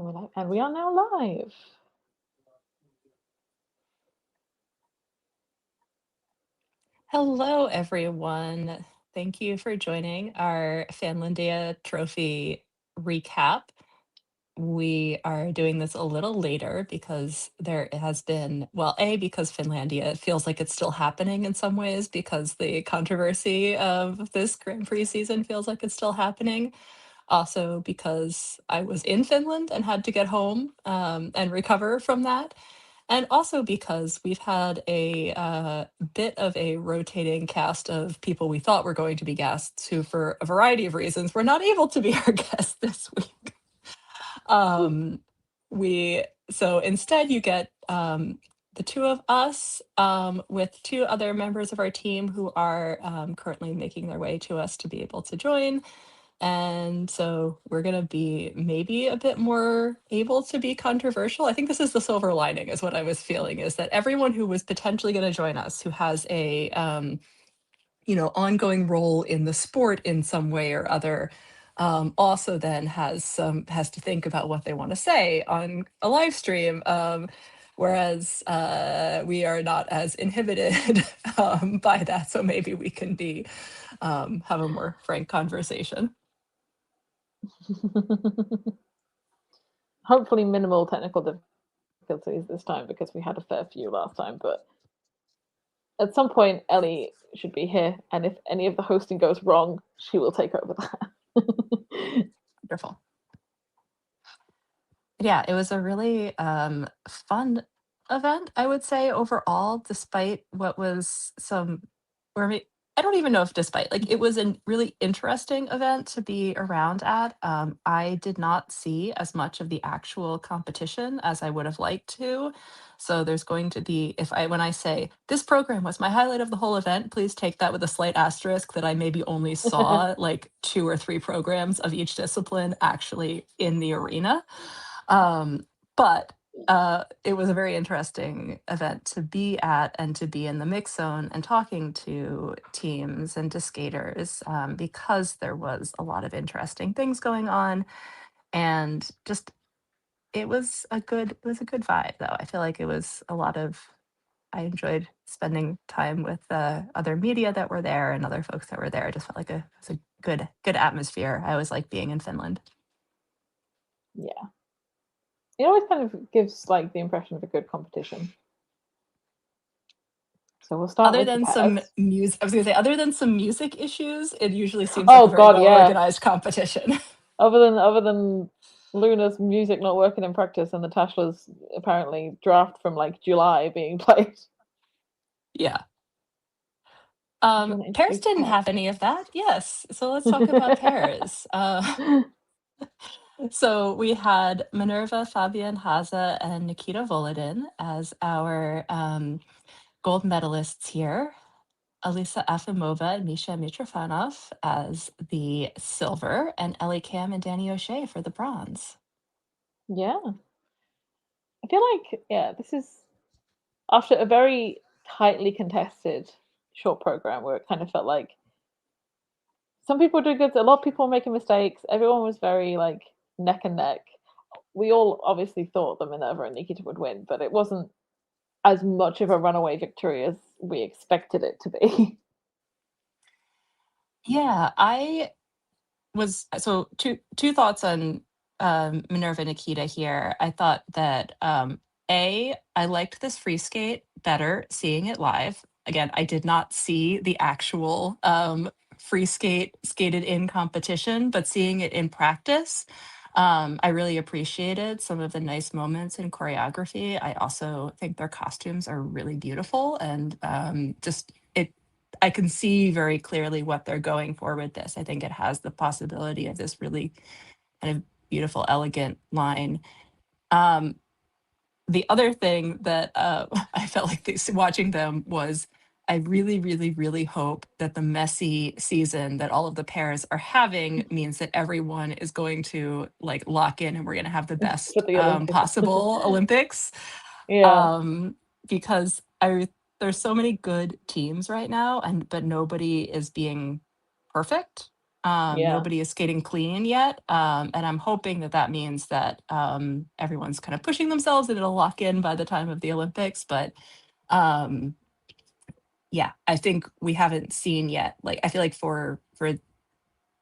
And we are now live. Hello, everyone. Thank you for joining our Finlandia Trophy recap. We are doing this a little later because there has been, well, A, because Finlandia feels like it's still happening in some ways because the controversy of this Grand Prix season feels like it's still happening. Also, because I was in Finland and had to get home and recover from that. And also because we've had a bit of a rotating cast of people we thought were going to be guests who, for a variety of reasons, were not able to be our guests this week. So instead, you get the two of us with two other members of our team who are currently making their way to us to be able to join. And so we're going to be maybe a bit more able to be controversial. I think this is the silver lining, is what I was feeling, is that everyone who was potentially going to join us, who has a ongoing role in the sport in some way or other, also then has to think about what they want to say on a live stream. Whereas we are not as inhibited by that, so maybe we can have a more frank conversation. Hopefully minimal technical difficulties this time because we had a fair few last time, but at some point Ellie should be here, and if any of the hosting goes wrong, she will take over that. Wonderful. Yeah, it was a really fun event, I would say, overall, despite what was some, or I don't even know if despite, like, it was a really interesting event to be around at. I did not see as much of the actual competition as I would have liked to. So there's going to be, when I say this program was my highlight of the whole event, please take that with a slight asterisk that I maybe only saw like 2 or 3 programs of each discipline actually in the arena. But it was a very interesting event to be at and to be in the mix zone and talking to teams and to skaters, because there was a lot of interesting things going on, and just it was a good vibe, though. I feel like it was a lot of I enjoyed spending time with other media that were there and other folks that were there. I just felt like it was a good atmosphere. I always like being in Finland. Yeah. It always kind of gives like the impression of a good competition. So we'll start Other with the than some pairs. music, I was gonna say, other than some music issues, it usually seems like a Oh very god, well yeah. organized competition. Other than Luna's music not working in practice and Natasha's apparently draft from like July being played. Yeah. Do you want to Pairs introduce the didn't have any of that. Yes. So let's talk about pairs. So we had Minerva Fabian Haza and Nikita Volodin as our gold medalists here. Alisa Afimova and Misha Mitrofanov as the silver, and Ellie Kam and Danny O'Shea for the bronze. Yeah. I feel like, yeah, this is after a very tightly contested short program where it kind of felt like some people did good, a lot of people were making mistakes. Everyone was very like neck and neck. We all obviously thought that Minerva and Nikita would win, but it wasn't as much of a runaway victory as we expected it to be. Yeah, I was so two thoughts on Minerva Nikita here. I thought that I liked this free skate better seeing it live. Again, I did not see the actual free skate skated in competition, but seeing it in practice, I really appreciated some of the nice moments in choreography. I also think their costumes are really beautiful, and just it I can see very clearly what they're going for with this. I think it has the possibility of this really kind of beautiful, elegant line. Um, the other thing that I felt like watching them was I really, really, really hope that the messy season that all of the pairs are having means that everyone is going to like lock in and we're going to have the For best the Olympics. possible Olympics. Yeah. um, because there's so many good teams right now, but nobody is being perfect. Nobody is skating clean yet. And I'm hoping that that means that everyone's kind of pushing themselves and it'll lock in by the time of the Olympics. But um, yeah, I think we haven't seen yet. Like, I feel like for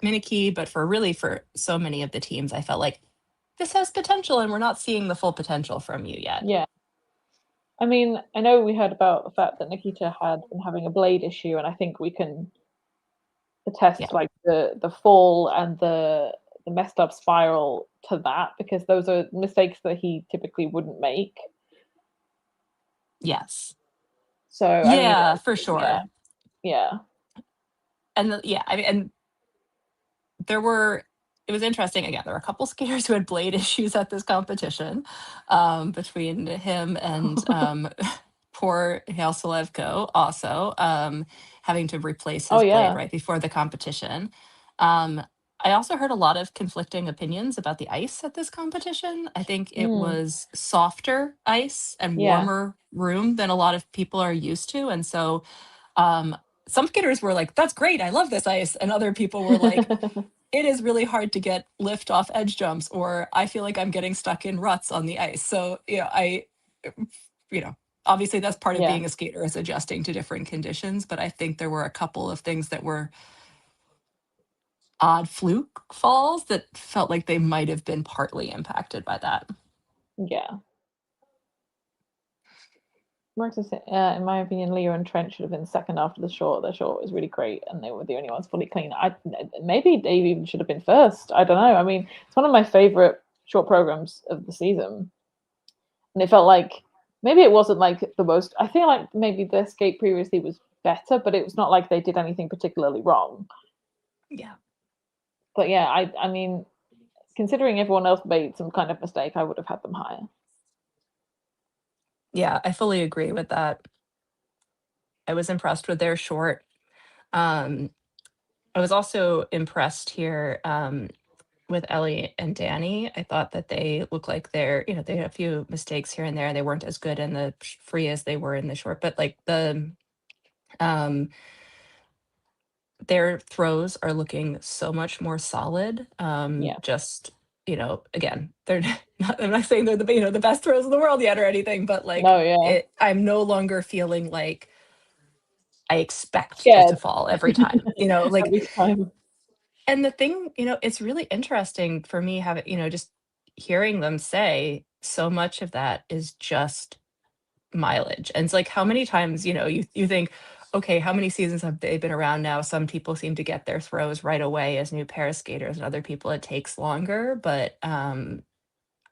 Minicky, but for so many of the teams, I felt like this has potential and we're not seeing the full potential from you yet. Yeah. I mean, I know we heard about the fact that Nikita had been having a blade issue, and I think we can attest Yeah. like the fall and the messed up spiral to that, because those are mistakes that he typically wouldn't make. Yes. So I mean, Yeah, for yeah, sure. yeah, And yeah, I mean, and it was interesting. Again, there were a couple skaters who had blade issues at this competition, between him and poor Hale Solevko also, having to replace oh his blade yeah, right before the competition. Um, I also heard a lot of conflicting opinions about the ice at this competition. I think it mm, was softer ice and yeah, warmer room than a lot of people are used to. And so um, some skaters were like, that's great, I love this ice. And other people were like, it is really hard to get lift off edge jumps, or I feel like I'm getting stuck in ruts on the ice. So, you know, obviously that's part of yeah, being a skater, is adjusting to different conditions. But I think there were a couple of things that were odd fluke falls that felt like they might have been partly impacted by that. yeah. In my opinion, Leo and Trent should have been second after the short. Their short was really great, and they were the only ones fully clean. Maybe Dave even should have been first. I don't know. I mean, it's one of my favorite short programs of the season, and it felt like maybe it wasn't like the most. I feel like maybe their skate previously was better, but it was not like they did anything particularly wrong. Yeah. But yeah, I mean, considering everyone else made some kind of mistake, I would have had them higher. Yeah, I fully agree with that. I was impressed with their short. Um, I was also impressed here with Ellie and Danny. I thought that they looked like they had a few mistakes here and there. They weren't as good in the free as they were in the short, but like um, their throws are looking so much more solid. Yeah. Just, again, they're not, I'm not saying they're the best throws in the world yet or anything, but like No, yeah. I'm no longer feeling like I expect it Scared to fall every time, like. every time. And the thing, it's really interesting for me having, just hearing them say so much of that is just mileage. And it's like, how many times, you think, okay, how many seasons have they been around now? Some people seem to get their throws right away as new pair skaters, and other people it takes longer. But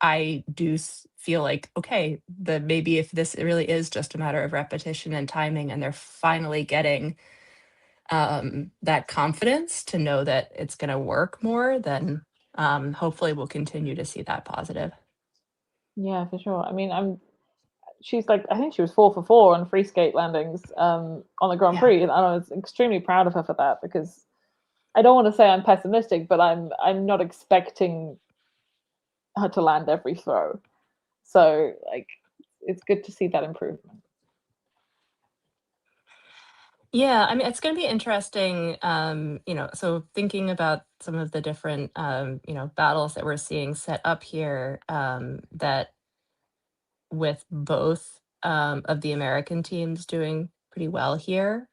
I do feel like, okay, that maybe if this really is just a matter of repetition and timing, and they're finally getting that confidence to know that it's going to work more, then hopefully we'll continue to see that positive. Yeah, for sure. I mean, she's like, I think she was 4 for 4 on free skate landings on the Grand Yeah. Prix, and I was extremely proud of her for that, because I don't want to say I'm pessimistic, but I'm not expecting her to land every throw. So like, it's good to see that improvement. Yeah, I mean, it's going to be interesting, so thinking about some of the different, battles that we're seeing set up here, that with both of the American teams doing pretty well here.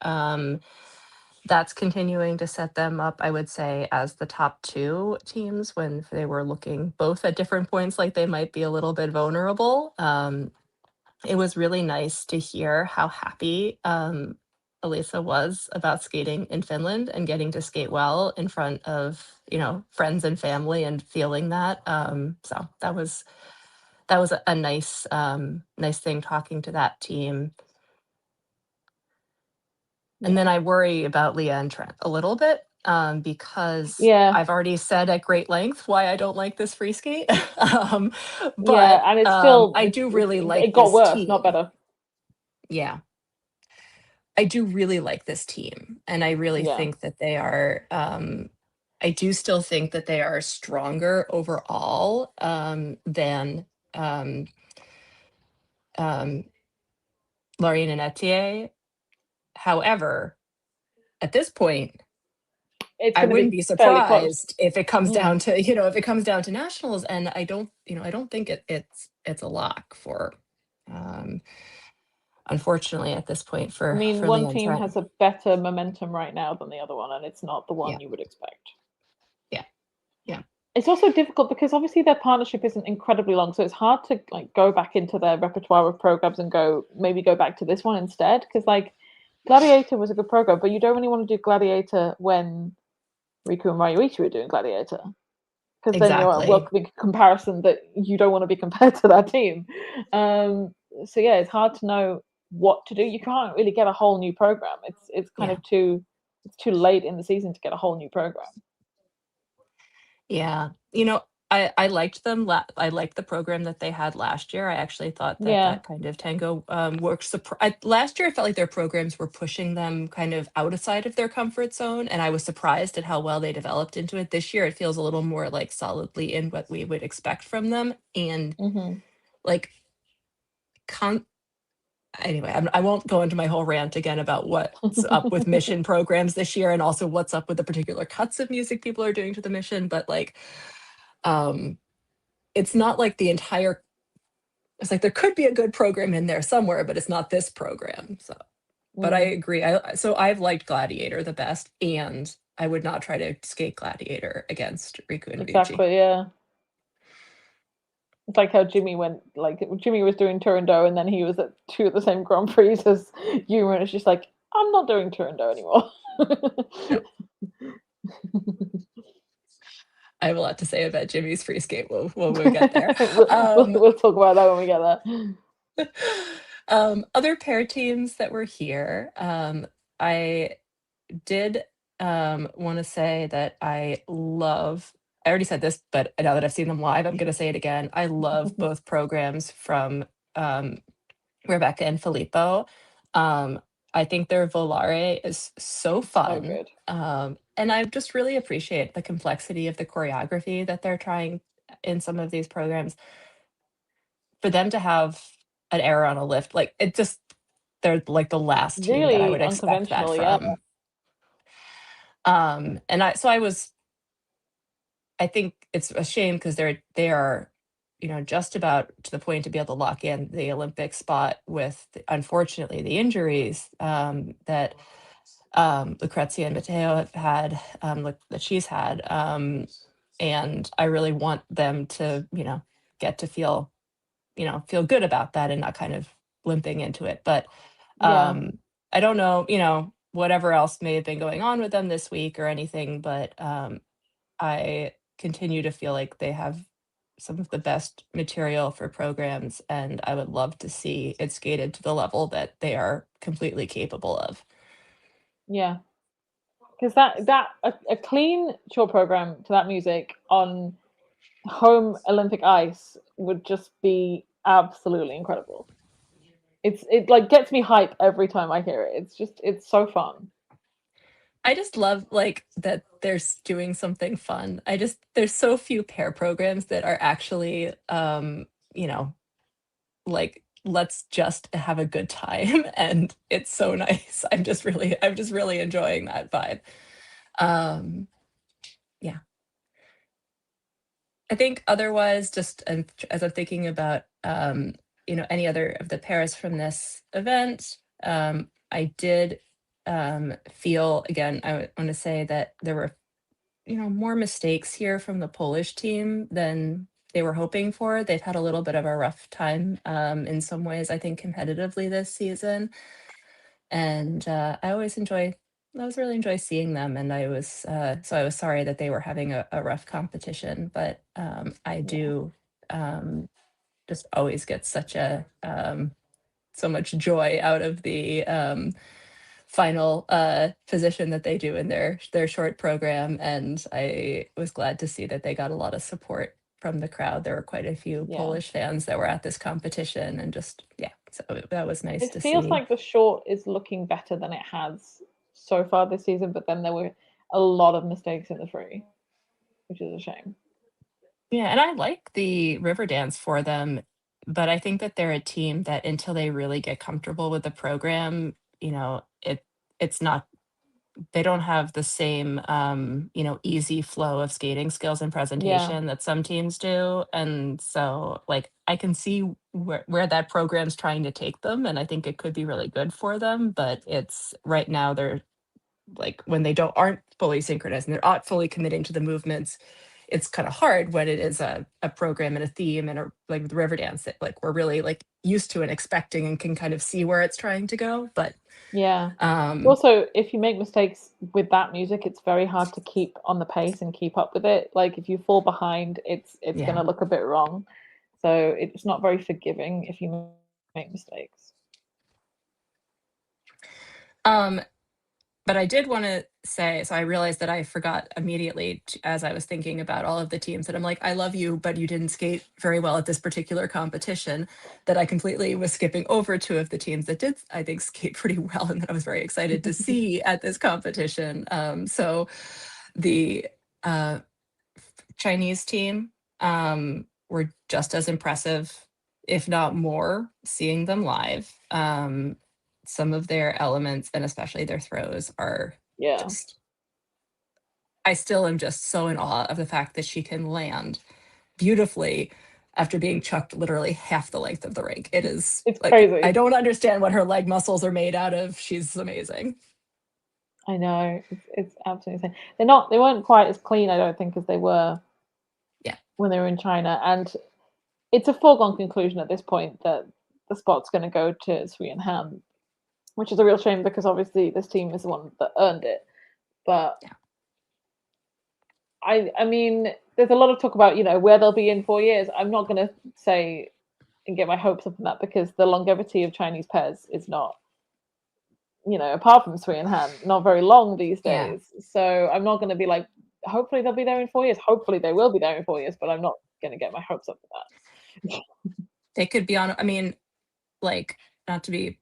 That's continuing to set them up, I would say, as the top two teams when they were looking both at different points like they might be a little bit vulnerable. It was really nice to hear how happy Elisa was about skating in Finland and getting to skate well in front of, friends and family, and feeling that. So that was a nice thing talking to that team. And then Yeah. I worry about Leah and Trent a little bit, because Yeah. I've already said at great length why I don't like this free skate. um, Yeah, but and it's still I do really it like got this worse, not team. better. Yeah, I do really like this team, and I really Yeah. think that they are. I do still think that they are stronger overall than um, um, Laurine and Etier. However, at this point, it's I going to wouldn't be be fairly close. surprised if it comes down Mm. to, if it comes down to nationals. And I don't think it's a lock for, um, unfortunately at this point I mean, for one Leanne team Trent. has a better momentum right now than the other one, and it's not the Yeah, one you would expect. yeah, yeah, It's also difficult because obviously their partnership isn't incredibly long, so it's hard to like go back into their repertoire of programs and maybe go back to this one instead. Because like Gladiator was a good program, but you don't really want to do Gladiator when Riku and Ryuichi were doing Gladiator, because then you're exactly. welcoming a comparison that you don't want to be compared to that team. So yeah, it's hard to know what to do. You can't really get a whole new program. It's kind Yeah. of too late in the season to get a whole new program. Yeah. I liked them. I liked the program that they had last year. I actually thought that Yeah. that kind of tango worked. Last year, I felt like their programs were pushing them kind of outside of their comfort zone, and I was surprised at how well they developed into it. This year, it feels a little more like solidly in what we would expect from them, and Hmm. like con. Anyway, I won't go into my whole rant again about what's up with mission programs this year, and also what's up with the particular cuts of music people are doing to the mission, but like. Um, it's not like the entire it's like there could be a good program in there somewhere, but it's not this program. So, but I Mm, agree. So I've liked Gladiator the best, and I would not try to skate Gladiator against Riku and Ryuichi. exactly. Yeah. It's like how Jimmy went. Like Jimmy was doing Turandot, and then he was at two of the same Grand Prix as Yuma, and it's just like I'm not doing Turandot anymore. No, I have a lot to say about Jimmy's free skate. We'll get there. We'll talk about that when we get there. Other pair teams that were here. I did want to say that I love. I already said this, but now that I've seen them live, I'm going to say it again. I love both programs from um, Rebecca and Filippo. Um, I think their Volare is so So fun. good. And I just really appreciate the complexity of the choreography that they're trying in some of these programs. For them to have an error on a lift, like it just, they're like the last team that I Really would expect that unconventional. Yeah. from. And I think it's a shame because they are, just about to the point to be able to lock in the Olympic spot with, unfortunately, the injuries that Lucrezia and Matteo have had, that she's had. And I really want them to, get to feel good about that and not kind of limping into it. But Yeah. I don't know, whatever else may have been going on with them this week or anything, but I continue to feel like they have some of the best material for programs, and I would love to see it skated to the level that they are completely capable of. Yeah. Because a clean short program to that music on home Olympic ice would just be absolutely incredible. It like gets me hype every time I hear it. It's so fun. I just love like that they're doing something fun. There's so few pair programs that are actually you know, like let's just have a good time and it's so nice. I'm just really enjoying that vibe. Um yeah. I think otherwise, just as I'm thinking about, any other of the pairs from this event, I did feel, again, I want to say that there were, more mistakes here from the Polish team than they were hoping for. They've had a little bit of a rough time in some ways, I think, competitively this season. And I always really enjoy seeing them. And so I was sorry that they were having a rough competition, but I Yeah. do just always get so much joy out of the final position that they do in their short program. And I was glad to see that they got a lot of support from the crowd. There were quite a few Yeah. Polish fans that were at this competition, and just, yeah, so that was nice It to feels see. like the short is looking better than it has so far this season, but then there were a lot of mistakes in the free, which is a shame. Yeah, and I like the river dance for them, but I think that they're a team that until they really get comfortable with the program, it's not they don't have the same easy flow of skating skills and Yeah, presentation that some teams do, and so like I can see where that program's trying to take them, and I think it could be really good for them, but it's right now they're like when they don't aren't fully synchronized and they're not fully committing to the movements, it's kind of hard when it is a program and a theme and a like with Riverdance that like we're really like used to and expecting and can kind of see where it's trying to go. But yeah. um Also, if you make mistakes with that music, it's very hard to keep on the pace and keep up with it. Like if you fall behind, it's yeah. gonna look a bit wrong. So it's not very forgiving if you make mistakes. Um But I did want to say, so I realized that I forgot immediately as I was thinking about all of the teams that I'm like, I love you, but you didn't skate very well at this particular competition. That I completely was skipping over two of the teams that did, I think, skate pretty well, and that I was very excited to see at this competition. So the uh, Chinese team were just as impressive, if not more, seeing them live. Some of their elements and especially their throws are Yeah. just, I still am just so in awe of the fact that she can land beautifully after being chucked literally half the length of the rink. It is It's like, I crazy. don't understand what her leg muscles are made out of. She's amazing. I know. It's absolutely insane. They weren't quite as clean, I don't think, as they were Yeah, when they were in China. And it's a foregone conclusion at this point that the spot's going to go to Sui and Han, which is a real shame because obviously this team is the one that earned it. But yeah, I mean, there's a lot of talk about where they'll be in 4 years. I'm not going to say and get my hopes up on that because the longevity of Chinese pairs is not, apart from Sui and Han, not very long these yeah. days. So I'm not going to be like, hopefully they'll be there in 4 years. Hopefully they will be there in 4 years, but I'm not going to get my hopes up for that. They could be on, I mean, like, not to be,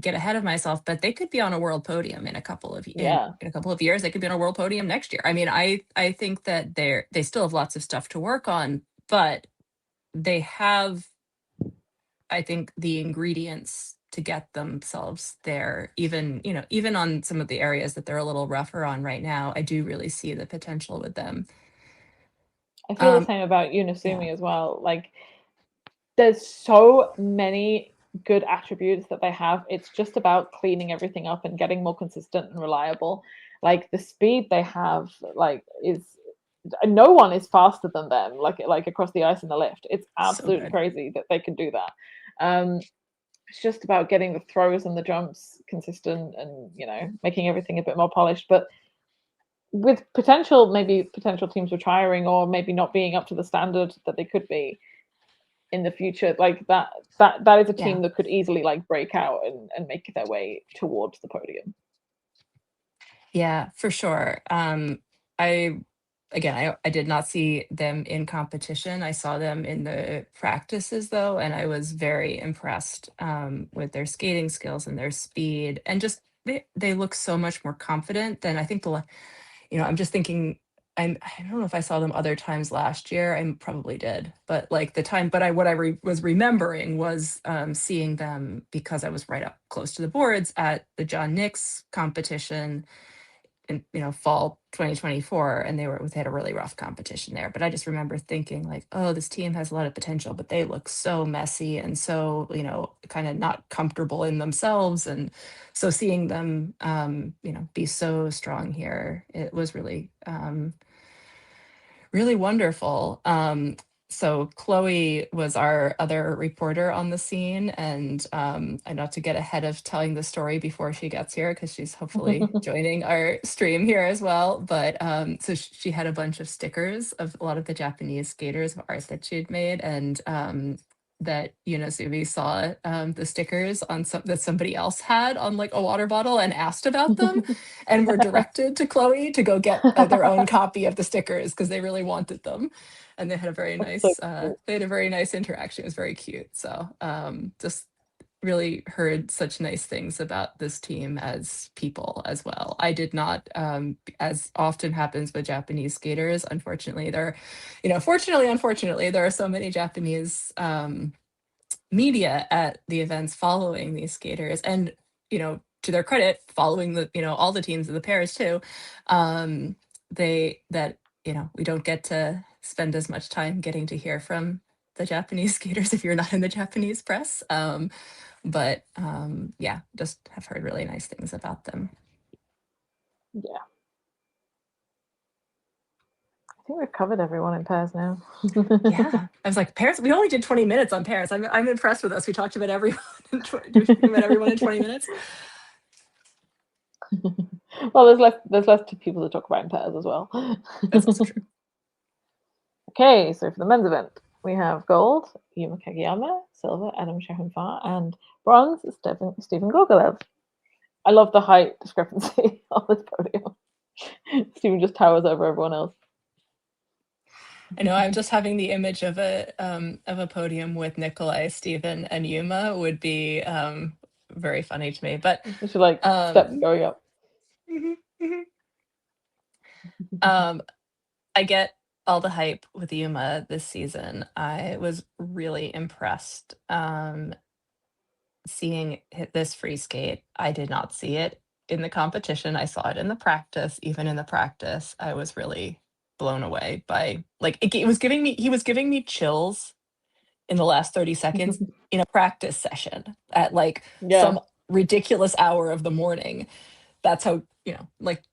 get ahead of myself, but they could be on a world podium in a couple of Yeah, in a couple of years. They could be on a world podium next year. I mean, I think that they still have lots of stuff to work on, but they have, I think, the ingredients to get themselves there. Even even on some of the areas that they're a little rougher on right now, I do really see the potential with them. I feel the Um, same about yeah, Unisumi as well. Like, there's so many good attributes that they have. It's just about cleaning everything up and getting more consistent and reliable. Like the speed they have, like is no one is faster than them. Like across the ice in the lift, it's so absolutely good. crazy that they can do that. It's just about getting the throws and the jumps consistent and making everything a bit more polished. But with maybe potential teams retiring or maybe not being up to the standard that they could be in the future, like that is a Yeah. team that could easily like break out and make their way towards the podium. Yeah, for sure. I again, I did not see them in competition. I saw them in the practices though, and I was very impressed with their skating skills and their speed, and just they look so much more confident than I think I'm just thinking. I don't know if I saw them other times last year. I probably did, but like the time, but what I was remembering was seeing them because I was right up close to the boards at the John Nix competition in fall 2024, and they had a really rough competition there. But I just remember thinking like, oh, this team has a lot of potential, but they look so messy and so kind of not comfortable in themselves, and so seeing them be so strong here, it was really really wonderful. So Chloe was our other reporter on the scene, and I not to get ahead of telling the story before she gets here because she's hopefully joining our stream here as well. But so she had a bunch of stickers of a lot of the Japanese skaters of ours that she'd made, and that Yunosubi saw the stickers on that somebody else had on like a water bottle and asked about them, and were directed to Chloe to go get their own copy of the stickers because they really wanted them, and they had a very That's so nice cool. interaction. It was very cute. So just really heard such nice things about this team as people as well. I did not, as often happens with Japanese skaters, unfortunately, unfortunately, there are so many Japanese media at the events following these skaters, and to their credit, following the, all the teams of the pairs too, we don't get to spend as much time getting to hear from the Japanese skaters if you're not in the Japanese press. But yeah, just have heard really nice things about them. Yeah. I think we've covered everyone in pairs now. Yeah, I was like, pairs. We only did 20 minutes on pairs. I'm impressed with us. We talked about everyone. About everyone in 20 minutes. Well, there's less people to talk about in pairs as well. That's also true. Okay, so for the men's event, we have gold, Yuma Kageyama, silver, Adam Shahunfar, and bronze, Stephen Gogolev. I love the height discrepancy on this podium. Stephen just towers over everyone else. I know. I'm just having the image of a podium with Nikolai, Stephen, and Yuma would be very funny to me. But It's like steps going up. I get all the hype with Yuma this season. I was really impressed seeing this free skate. I did not see it in the competition. I saw it in the practice. Even in the practice, I was really blown away by, like, he was giving me chills in the last 30 seconds in a practice session at like some ridiculous hour of the morning. That's how,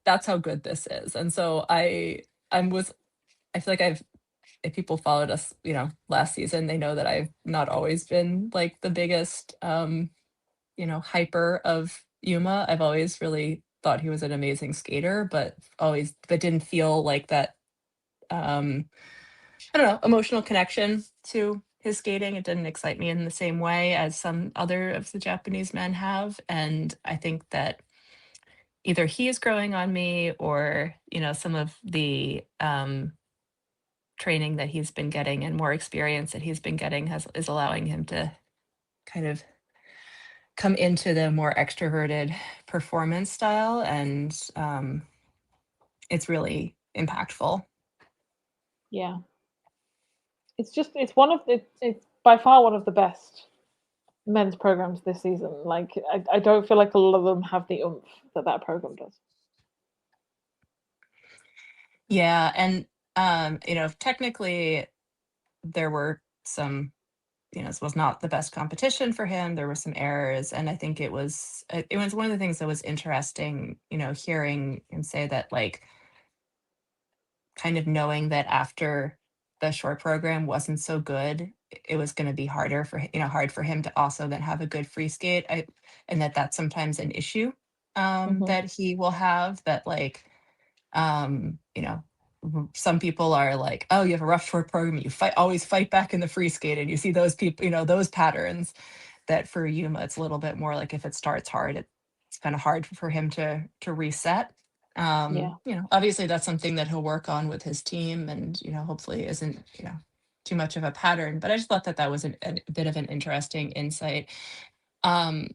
that's how good this is. And so I feel like if people followed us, last season, they know that I've not always been like the biggest, hyper of Yuma. I've always really thought he was an amazing skater, but didn't feel like that, I don't know, emotional connection to his skating. It didn't excite me in the same way as some other of the Japanese men have. And I think that either he is growing on me, or, some of the training that he's been getting and more experience that he's been getting is allowing him to kind of come into the more extroverted performance style. And it's really impactful. Yeah. It's by far one of the best men's programs this season. Like, I don't feel like a lot of them have the oomph that program does. Yeah. And, technically there were some, this was not the best competition for him. There were some errors. And I think it was one of the things that was interesting, hearing him say that, like, kind of knowing that after the short program wasn't so good, it was going to be hard for him to also then have a good free skate. And that's sometimes an issue that he will have, that, like, some people are like, oh, you have a rough short program, you always fight back in the free skate, and you see those people, those patterns. That for Yuma, it's a little bit more like, if it starts hard, it's kind of hard for him to reset. Obviously that's something that he'll work on with his team, and hopefully isn't too much of a pattern. But I just thought that was a bit of an interesting insight. I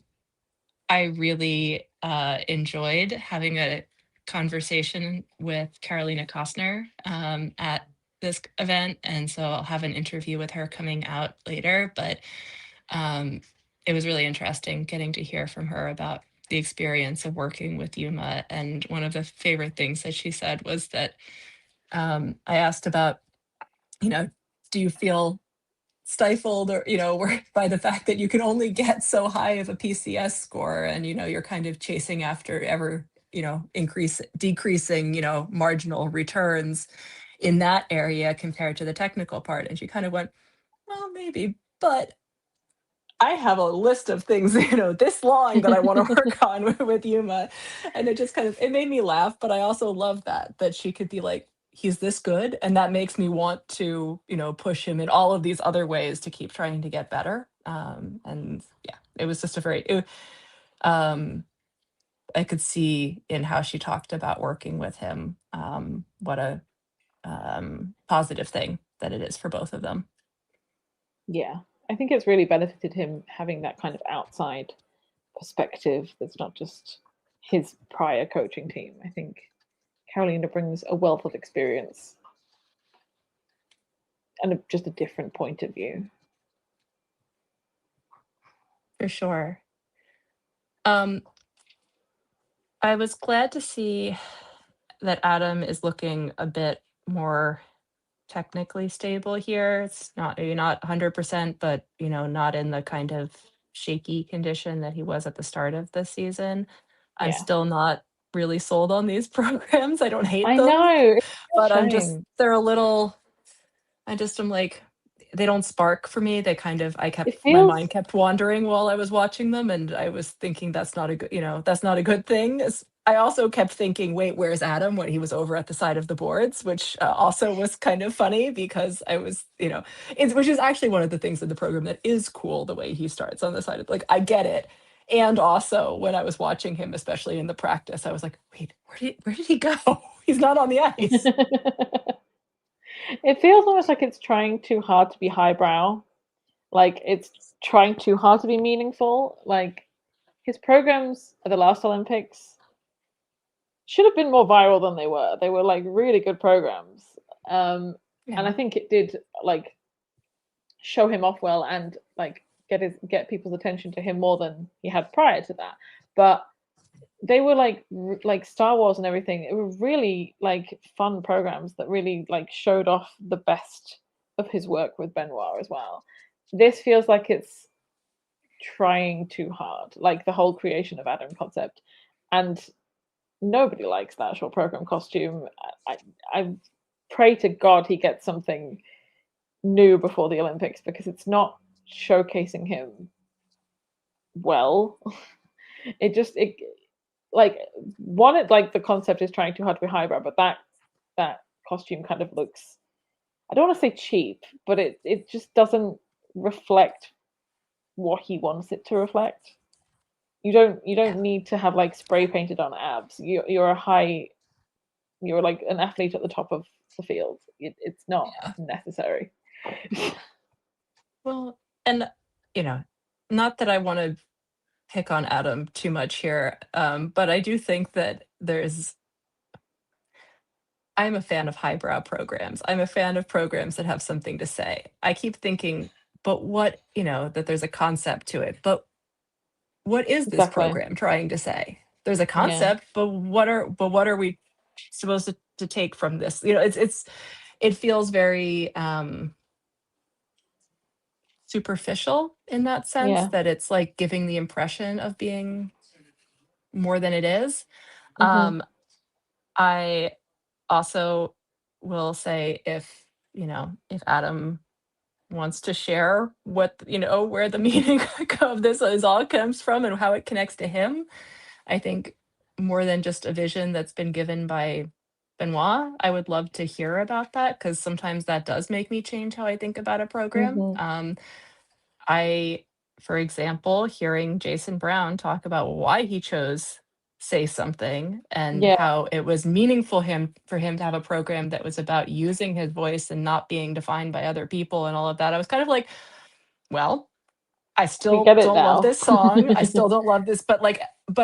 really enjoyed having a conversation with Carolina Kostner at this event, and so I'll have an interview with her coming out later. But it was really interesting getting to hear from her about the experience of working with Yuma. And one of the favorite things that she said was that, I asked about, do you feel stifled, or by the fact that you can only get so high of a PCS score, and you're kind of chasing after ever decreasing marginal returns in that area compared to the technical part. And she kind of went, well, maybe, but I have a list of things, this long, that I want to work on with Yuma. And it made me laugh. But I also love that she could be like, he's this good, and that makes me want to push him in all of these other ways to keep trying to get better. And yeah, it was just I could see in how she talked about working with him, what a positive thing that it is for both of them. Yeah, I think it's really benefited him having that kind of outside perspective that's not just his prior coaching team. I think Carolina brings a wealth of experience and just a different point of view. For sure. I was glad to see that Adam is looking a bit more technically stable here. It's not maybe not 100%, but not in the kind of shaky condition that he was at the start of the season. I'm Yeah. still not really sold on these programs. I don't hate I them, know. It's a but shame. they're a little I'm like, they don't spark for me. They kind of It my feels mind kept wandering while I was watching them, and I was thinking that's not a good thing. I also kept thinking, wait, where's Adam when he was over at the side of the boards, which also was kind of funny because I was, which is actually one of the things in the program that is cool, the way he starts on the side of, like, I get it. And also when I was watching him, especially in the practice, I was like, wait, where did he go? He's not on the ice. It feels almost like it's trying too hard to be highbrow. Like it's trying too hard to be meaningful. Like his programs at the last Olympics should have been more viral than they were. They were like really good programs. And Yeah. I think it did like show him off well and like get people's attention to him more than he had prior to that. But they were like Star Wars and everything. It were really like fun programs that really like showed off the best of his work with Benoit as well. This feels like it's trying too hard, like the whole creation of Adam concept, and nobody likes that short program costume. I pray to God he gets something new before the Olympics because it's not showcasing him well. It like like the concept is trying too hard to be highbrow, but that costume kind of looks, I don't want to say cheap, but it just doesn't reflect what he wants it to reflect. You don't need to have like spray painted on abs. You're like an athlete at the top of the field. It's not Yeah. necessary. Well, and not that I want to pick on Adam too much here, but I do think that I'm a fan of highbrow programs. I'm a fan of programs that have something to say. I keep thinking, but what, that there's a concept to it. But what is this Exactly. program trying to say? There's a Yeah. concept, but what are we supposed to take from this? It feels very superficial in that sense, Yeah. that it's like giving the impression of being more than it is. Mhm. Um, I also will say, if Adam wants to share where the meaning of this is all comes from and how it connects to him, I think more than just a vision that's been given by Benoit, I would love to hear about that, because sometimes that does make me change how I think about a program. Mhm. I, for example, hearing Jason Brown talk about why he chose Say Something and Yeah. how it was meaningful for him to have a program that was about using his voice and not being defined by other people and all of that. I was kind of like, well, I We still get it don't love now. this song. I still don't love this, but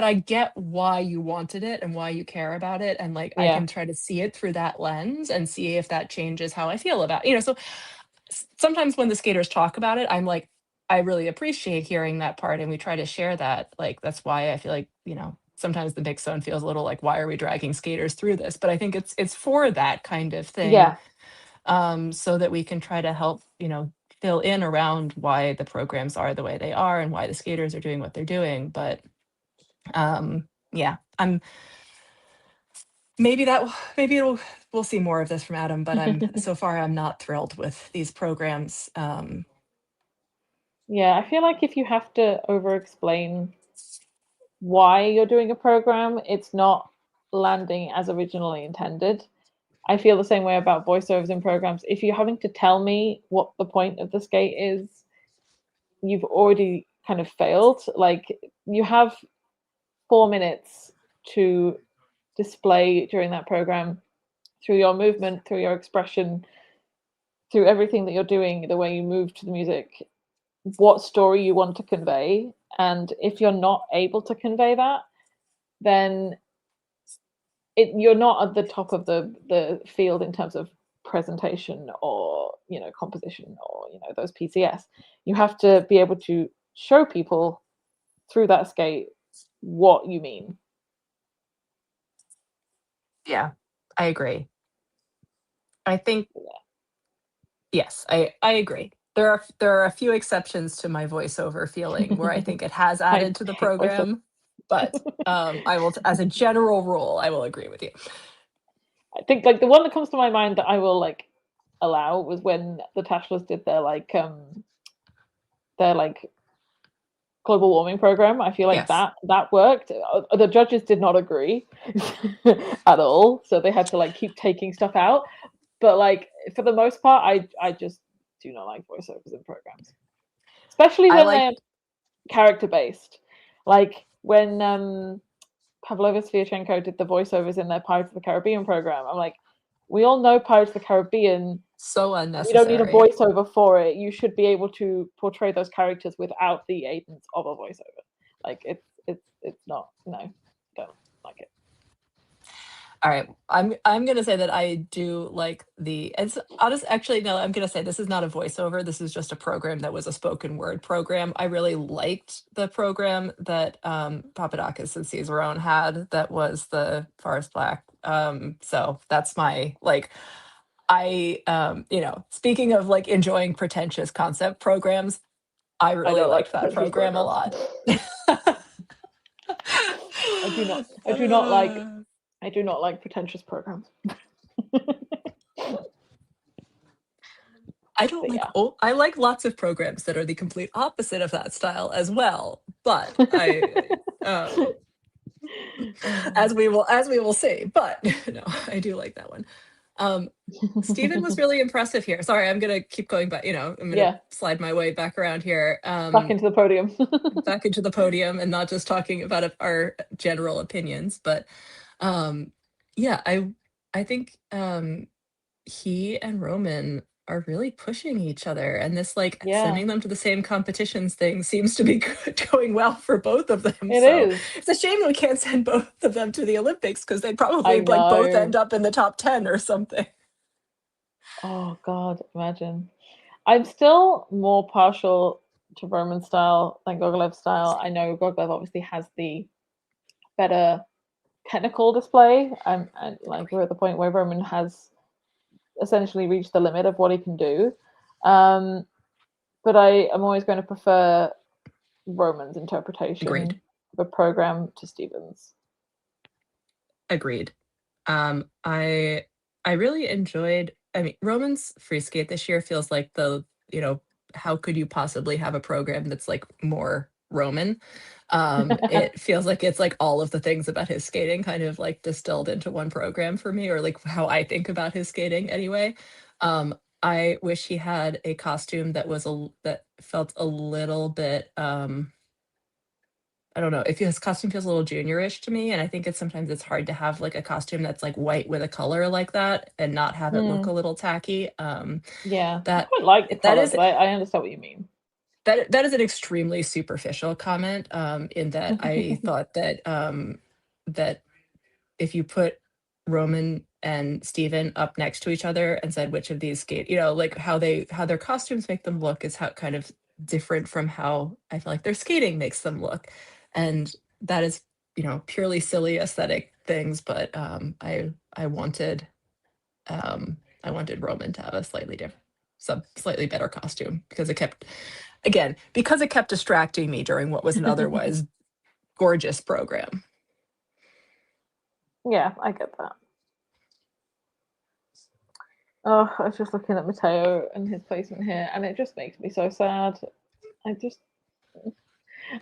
I get why you wanted it and why you care about it. And like, I Yeah. can try to see it through that lens and see if that changes how I feel about, so sometimes when the skaters talk about it, I'm like, I really appreciate hearing that part, and we try to share that. Like, that's why I feel like, sometimes the mix zone feels a little like, why are we dragging skaters through this? But I think it's for that kind of thing, Yeah. so that we can try to help, fill in around why the programs are the way they are and why the skaters are doing what they're doing. But yeah, maybe we'll see more of this from Adam, but so far I'm not thrilled with these programs. Yeah, I feel like if you have to over explain why you're doing a program, it's not landing as originally intended. I feel the same way about voiceovers in programs. If you're having to tell me what the point of the skate is, you've already kind of failed. Like you have 4 minutes to display during that program through your movement, through your expression, through everything that you're doing, the way you move to the music, what story you want to convey. And if you're not able to convey that, then you're not at the top of the field in terms of presentation or composition or those PCS. You have to be able to show people through that skate what you mean. Yeah, I agree. I think Yeah. yes, I agree. There are a few exceptions to my voiceover feeling where I think it has I added to the hate voiceover. program, but I will, as a general rule, I will agree with you. I think like the one that comes to my mind that I will like allow was when the Tashlers did their like global warming program. I feel like Yes, that worked. The judges did not agree at all, so they had to like keep taking stuff out. But like for the most part, I just do not like voiceovers in programs, especially I when like they're character based. Like when Pavlova Sviatchenko did the voiceovers in their Pirates of the Caribbean program. I'm like, we all know Pirates of the Caribbean. so We don't need a unnecessary. voiceover for it. You should be able to portray those characters without the aidance of a voiceover. Like it's not, no, don't like it. All right, I'm gonna say that I do like the. It's honest. Actually, no, I'm gonna say this is not a voiceover. This is just a program that was a spoken word program. I really liked the program that Papadakis and Caesarone had. That was the Forest Black. So that's my like. Speaking of like enjoying pretentious concept programs, I I really don't like liked that pretentious program a programs. lot. I do not. I do not like. I do not like pretentious programs. I don't But like yeah. I like lots of programs that are the complete opposite of that style as well. But I as we will see. But no, I do like that one. Stephen was really impressive here. Sorry, I'm gonna keep going back, I'm gonna Yeah, slide my way back around here. back into the podium. Back into the podium and not just talking about our general opinions, but yeah, I think he and Roman are really pushing each other, and this like Yeah, sending them to the same competitions thing seems to be going well for both of them. it So is. it's a shame we can't send both of them to the Olympics because they'd I probably like both know. end up in the top 10 or something. Oh God, imagine. I'm still more partial to Roman style than Gogolev style. I know Gogolev obviously has the better technical display, and like we're at the point where Roman has essentially reached the limit of what he can do. Um, but I am always going to prefer Roman's Agreed. interpretation of a program to Stevens. Agreed. I really enjoyed. I mean, Roman's free skate this year feels like how could you possibly have a program that's like more Roman? It feels like it's like all of the things about his skating kind of like distilled into one program for me, or like how I think about his skating anyway. I wish he had a costume that felt a little bit I don't know. If his costume feels a little juniorish to me, and I think sometimes it's hard to have like a costume that's like white with a color like that and not have it look a little tacky. Yeah, I That quite like the that color, is but I understand what you mean. that is an extremely superficial comment. In that I thought that if you put Roman and Steven up next to each other and said which of these skate, like how their costumes make them look is how kind of different from how I feel like their skating makes them look. And that is, purely silly aesthetic things, but I wanted Roman to have a slightly better costume because it kept distracting me during what was an otherwise gorgeous program. Yeah, I get that. Oh, I was just looking at Matteo and his placement here, and it just makes me so sad. I just,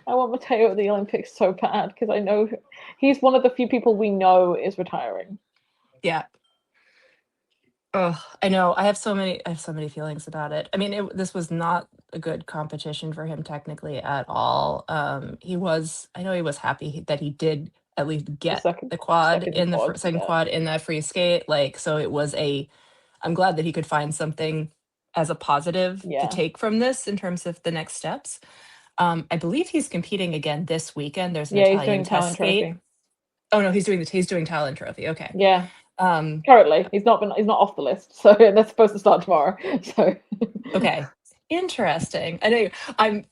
I want Matteo at the Olympics so bad because I know he's one of the few people we know is retiring. Yeah. Oh, I know. I have so many feelings about it. I mean, this was not a good competition for him technically at all. I know he was happy that he did at least The get second, the quad second in the quad, second yeah, quad in that free skate. Like, so I'm glad that he could find something as a positive to yeah, take from this in terms of the next steps. I believe he's competing again this weekend. There's an yeah. He's Italian doing test talent skate. trophy. Oh no, he's doing Talent Trophy. Okay. Yeah, Um, currently he's not off the list, so they're supposed to start tomorrow. So okay. Interesting. I know I'm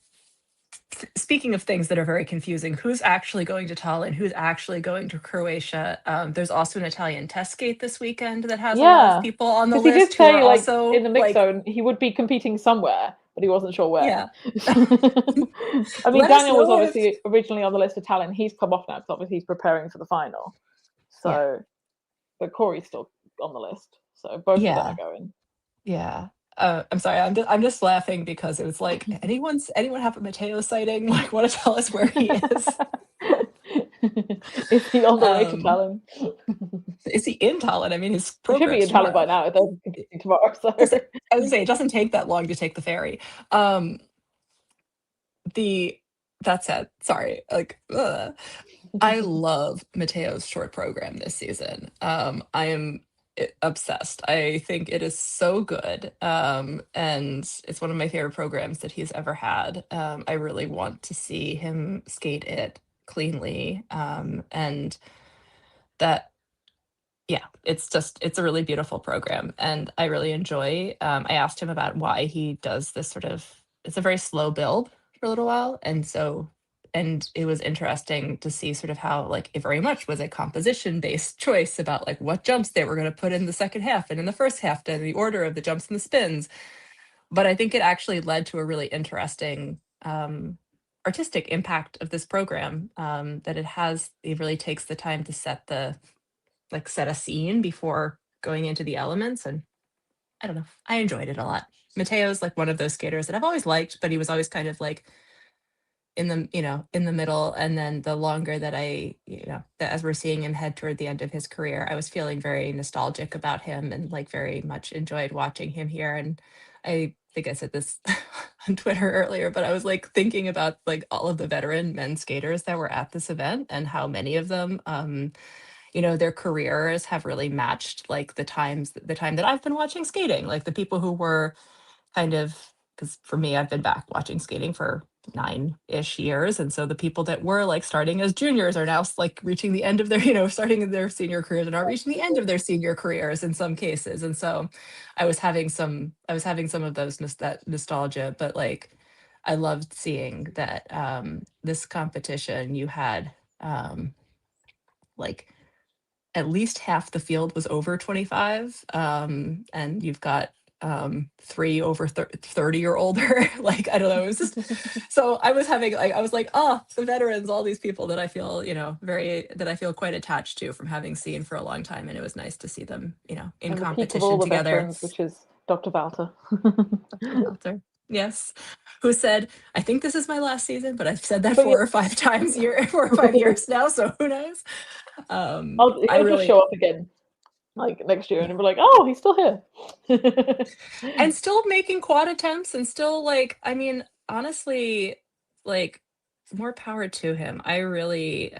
speaking of things that are very confusing, who's actually going to Tallinn? Who's actually going to Croatia? There's also an Italian test skate this weekend that has a lot of Yeah, people on the because he did list who are say like in also the mix like, zone he would be competing somewhere, but he wasn't sure where. yeah. I mean, Let us Daniel was know if, obviously originally on the list of Tallinn. He's come off now because obviously he's preparing for the final. yeah, So, but Corey's still on the list. So both of them are yeah, going. yeah. I'm sorry. I'm just laughing because it was like, anyone have a Matteo sighting? Like, want to tell us where he is? Is he on the way to Um, Tallinn? is he in Tallinn? I mean, his He should be program's in Tallinn by tomorrow. now. They're competing tomorrow. So I would say it doesn't take that long to take the ferry. Um, the that said, sorry, like, I love Mateo's short program this season. I am obsessed. I think it is so good. And it's one of my favorite programs that he's ever had. I really want to see him skate it cleanly. And that, yeah, it's a really beautiful program. And I really enjoy, I asked him about why he does this sort of, it's a very slow build for a little while. And it was interesting to see sort of how like it very much was a composition based choice about like what jumps they were going to put in the second half and in the first half and the order of the jumps and the spins. But I think it actually led to a really interesting artistic impact of this program, that it really takes the time to set a scene before going into the elements. And I don't know, I enjoyed it a lot. Mateo's like one of those skaters that I've always liked, but he was always kind of like in the middle. And then the longer that that as we're seeing him head toward the end of his career, I was feeling very nostalgic about him and like very much enjoyed watching him here. And I think I said this on Twitter earlier, but I was like thinking about like all of the veteran men skaters that were at this event and how many of them, their careers have really matched like the time that I've been watching skating, like the people who were kind of, because for me, I've been back watching skating for 9-ish years. And so the people that were like starting as juniors are now like reaching the end of their, starting in their senior careers and are reaching the end of their senior careers in some cases. And so I was having some of that nostalgia, but like I loved seeing that this competition you had like at least half the field was over 25, and you've got 3 over 30 or older. Like I don't know, it was just so I was like, oh, the veterans, all these people that I feel quite attached to from having seen for a long time, and it was nice to see them in and the peak of all competition the together. veterans, which is Dr. Walter. Dr. Belter, yes, who said, I think this is my last season, but I've said that But yeah, 4 or 5 years now, so who knows. I he'll just really show up again like next year and be like, oh, he's still here. and still making quad attempts and still like, I mean, honestly, like more power to him. I really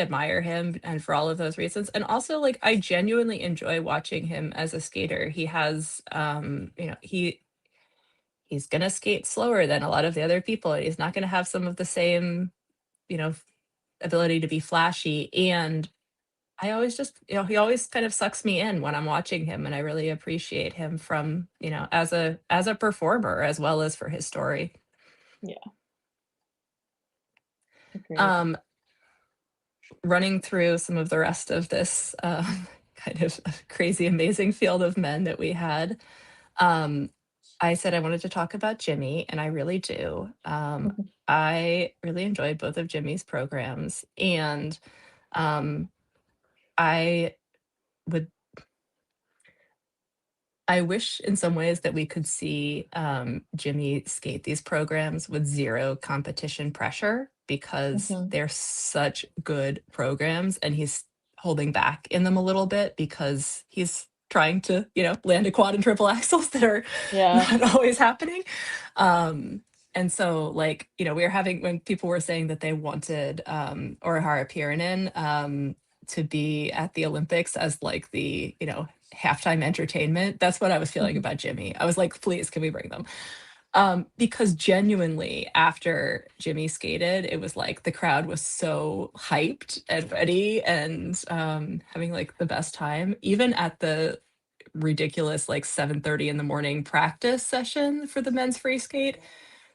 admire him and for all of those reasons. And also like I genuinely enjoy watching him as a skater. He has he's gonna skate slower than a lot of the other people. And he's not gonna have some of the same, you know, ability to be flashy. And I always just, he always kind of sucks me in when I'm watching him, and I really appreciate him from, as a performer as well as for his story. Yeah, agreed. Um, Running through some of the rest of this kind of crazy, amazing field of men that we had. Um, I said I wanted to talk about Jimmy, and I really do. I really enjoyed both of Jimmy's programs, and um, I would I wish in some ways that we could see Jimmy skate these programs with zero competition pressure because Hmm. they're such good programs, and he's holding back in them a little bit because he's trying to, land a quad and triple axles that are Yeah. not always happening. Um, and so, like, we were having when people were saying that they wanted Orihara Pirinen to be at the Olympics as like the, halftime entertainment. That's what I was feeling about Jimmy. I was like, please, can we bring them? Because genuinely, after Jimmy skated, it was like the crowd was so hyped and ready and having like the best time, even at the ridiculous like 7:30 in the morning practice session for the men's free skate.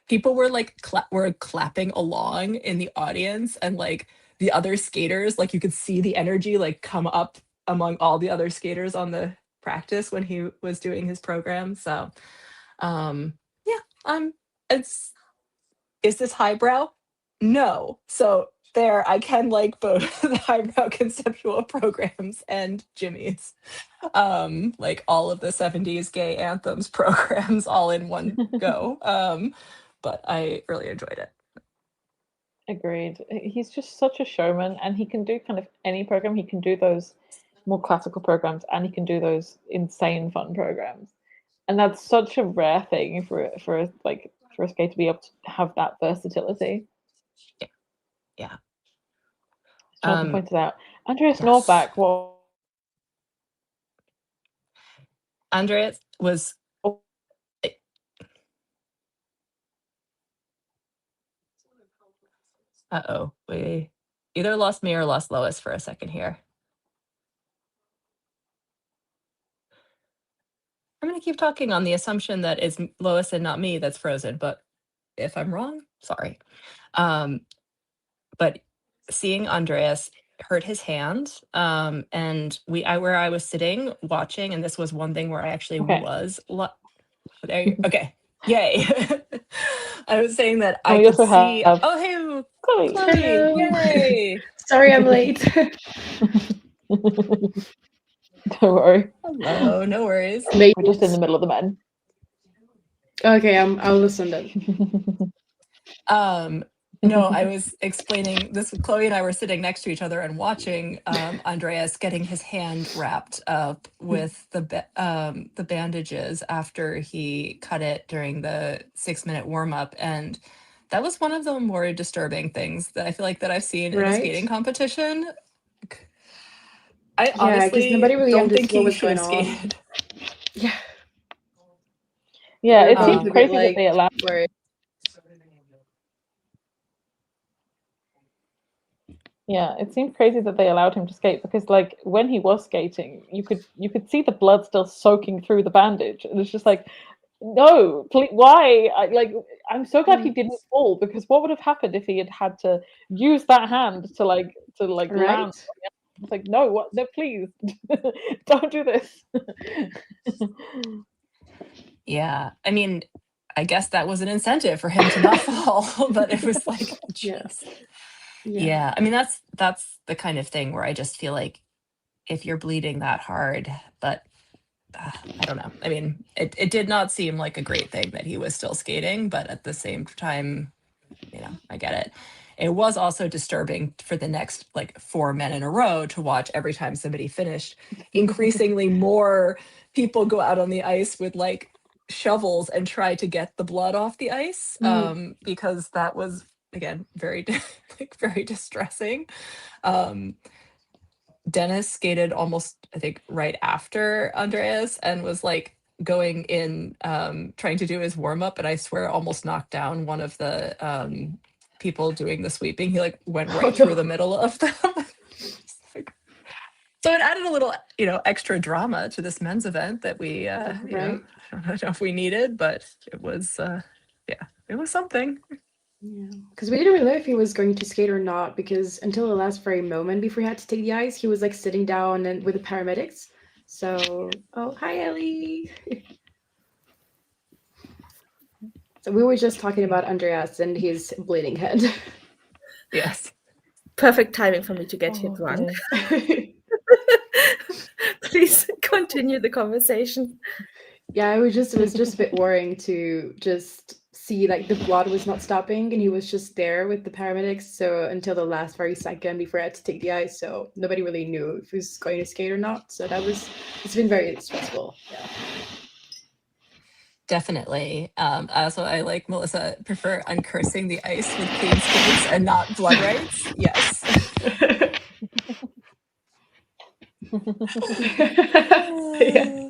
people were like were clapping along in the audience, and like the other skaters, like you could see the energy like come up among all the other skaters on the practice when he was doing his program. So yeah, it's is this highbrow? No. So there, I can like both the highbrow conceptual programs and Jimmy's. Like all of the 70s gay anthems programs all in one go. But I really enjoyed it. Agreed. He's just such a showman, and he can do kind of any program. He can do those more classical programs, and he can do those insane fun programs. And that's such a rare thing for a skater to be able to have that versatility. Yeah. Jonathan pointed out Andreas Yes. Norback. Well, Andreas was. Uh-oh, we either lost me or lost Lois for a second here. I'm going to keep talking on the assumption that it's Lois and not me that's frozen, but if I'm wrong, sorry. But seeing Andreas hurt his hand, and where I was sitting watching, and this was one thing where I actually was okay. Yay. I was saying that I could see. Oh, hey, Chloe. Chloe. Hello. Yay. Sorry I'm late. Don't worry. Hello, no worries. We're just in the middle of the men. Okay, I'll listen then. No, I was explaining this. Chloe and I were sitting next to each other and watching Andreas getting his hand wrapped up with the bandages after he cut it during the 6-minute warm up, and that was one of the more disturbing things that I feel like that I've seen in a skating competition. I honestly nobody really don't think understood he what was should have going on. skated. Yeah. Yeah, it seems crazy that they allowed. Yeah, it seemed crazy that they allowed him to skate, because like when he was skating, you could see the blood still soaking through the bandage, and it's just like, no, please, why? I'm so glad he didn't fall, because what would have happened if he had to use that hand to land? It's like, no, what? No, please, don't do this. Yeah, I mean, I guess that was an incentive for him to not fall, but it was like, jeez. Yeah, I mean, that's the kind of thing where I just feel like if you're bleeding that hard, but I don't know. I mean, it did not seem like a great thing that he was still skating, but at the same time, I get it. It was also disturbing for the next like 4 men in a row to watch every time somebody finished. Increasingly more people go out on the ice with like shovels and try to get the blood off the ice, because that was, again, very very distressing. Dennis skated almost, I think, right after Andreas, and was like going in, trying to do his warm-up, and I swear almost knocked down one of the people doing the sweeping. He like went right through the middle of them. So it added a little, extra drama to this men's event that we, I don't know if we needed, but it was, it was something. Yeah, because we didn't really know if he was going to skate or not, because until the last very moment before he had to take the ice, he was like sitting down and with the paramedics. So, oh, hi, Ellie. So we were just talking about Andreas and his bleeding head. Yes. Perfect timing for me to get hit drunk. Please continue the conversation. Yeah, it was just a bit worrying to just see like the blood was not stopping, and he was just there with the paramedics. So until the last very second before I had to take the ice, so nobody really knew if he was going to skate or not. So it's been very stressful. Yeah. Definitely. Also, I, like Melissa, prefer uncursing the ice with clean skates and not blood rights. Yes. Yeah.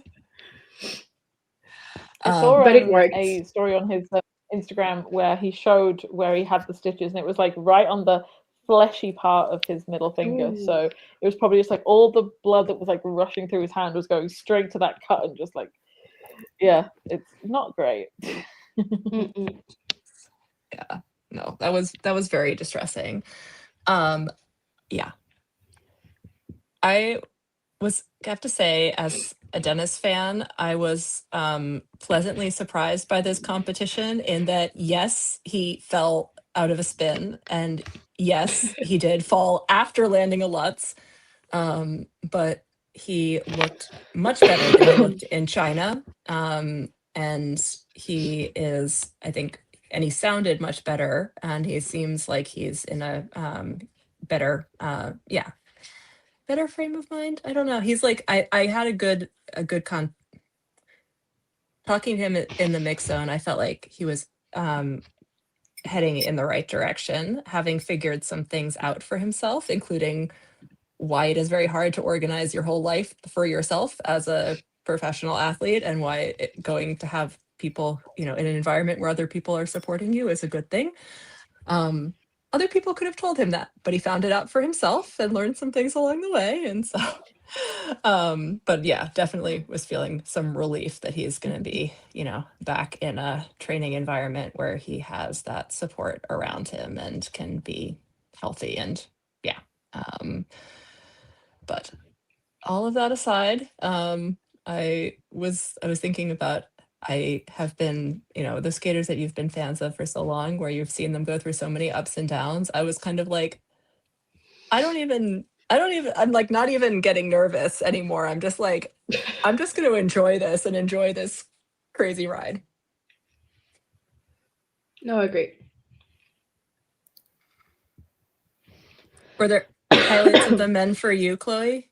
I saw but it worked. a story on his Instagram where he showed where he had the stitches, and it was like right on the fleshy part of his middle finger. Ooh. So it was probably just like all the blood that was like rushing through his hand was going straight to that cut, and just like, yeah, it's not great. Yeah, no, that was very distressing. Yeah, I have to say, as a Dennis fan, I was pleasantly surprised by this competition in that, yes, he fell out of a spin, and yes, he did fall after landing a Lutz, but he looked much better than he looked in China. And he is, I think, and he sounded much better, and he seems like he's in a better, better frame of mind. I don't know. He's like, I had a good talking to him in the mix zone. I felt like he was heading in the right direction, having figured some things out for himself, including why it is very hard to organize your whole life for yourself as a professional athlete, and why going to have people, in an environment where other people are supporting you is a good thing. Other people could have told him that, but he found it out for himself and learned some things along the way. And so, but yeah, definitely was feeling some relief that he's going to be, back in a training environment where he has that support around him and can be healthy. And yeah. But all of that aside, I was thinking about, I have been, the skaters that you've been fans of for so long, where you've seen them go through so many ups and downs. I was kind of like, I'm like not even getting nervous anymore. I'm just like, I'm just going to enjoy this and enjoy this crazy ride. No, I agree. Were there highlights of the men for you, Chloe?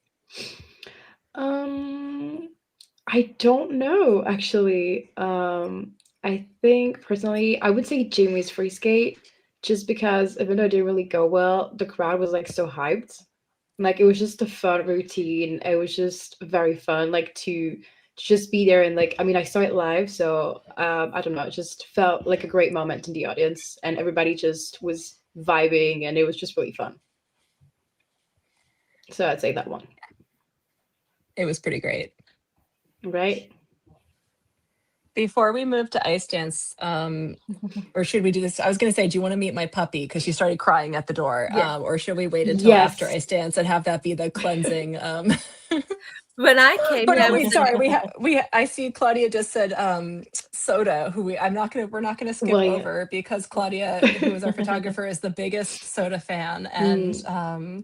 I don't know, actually. I think personally, I would say Jamie's free skate, just because even though it didn't really go well, the crowd was like so hyped. Like it was just a fun routine. It was just very fun, like to just be there and like I mean I saw it live, so I don't know, it just felt like a great moment in the audience, and everybody just was vibing, and it was just really fun. So I'd say that one. It was pretty great. Right? Before we move to ice dance, or should we do this? I was going to say, do you want to meet my puppy? Because she started crying at the door. Yeah. Or should we wait until Yes. after ice dance and have that be the cleansing? When I came But here, no, I wait, was sorry. I see Claudia just said Soda, who we're not gonna skip Well, yeah. over, because Claudia, who is our photographer, is the biggest Soda fan, and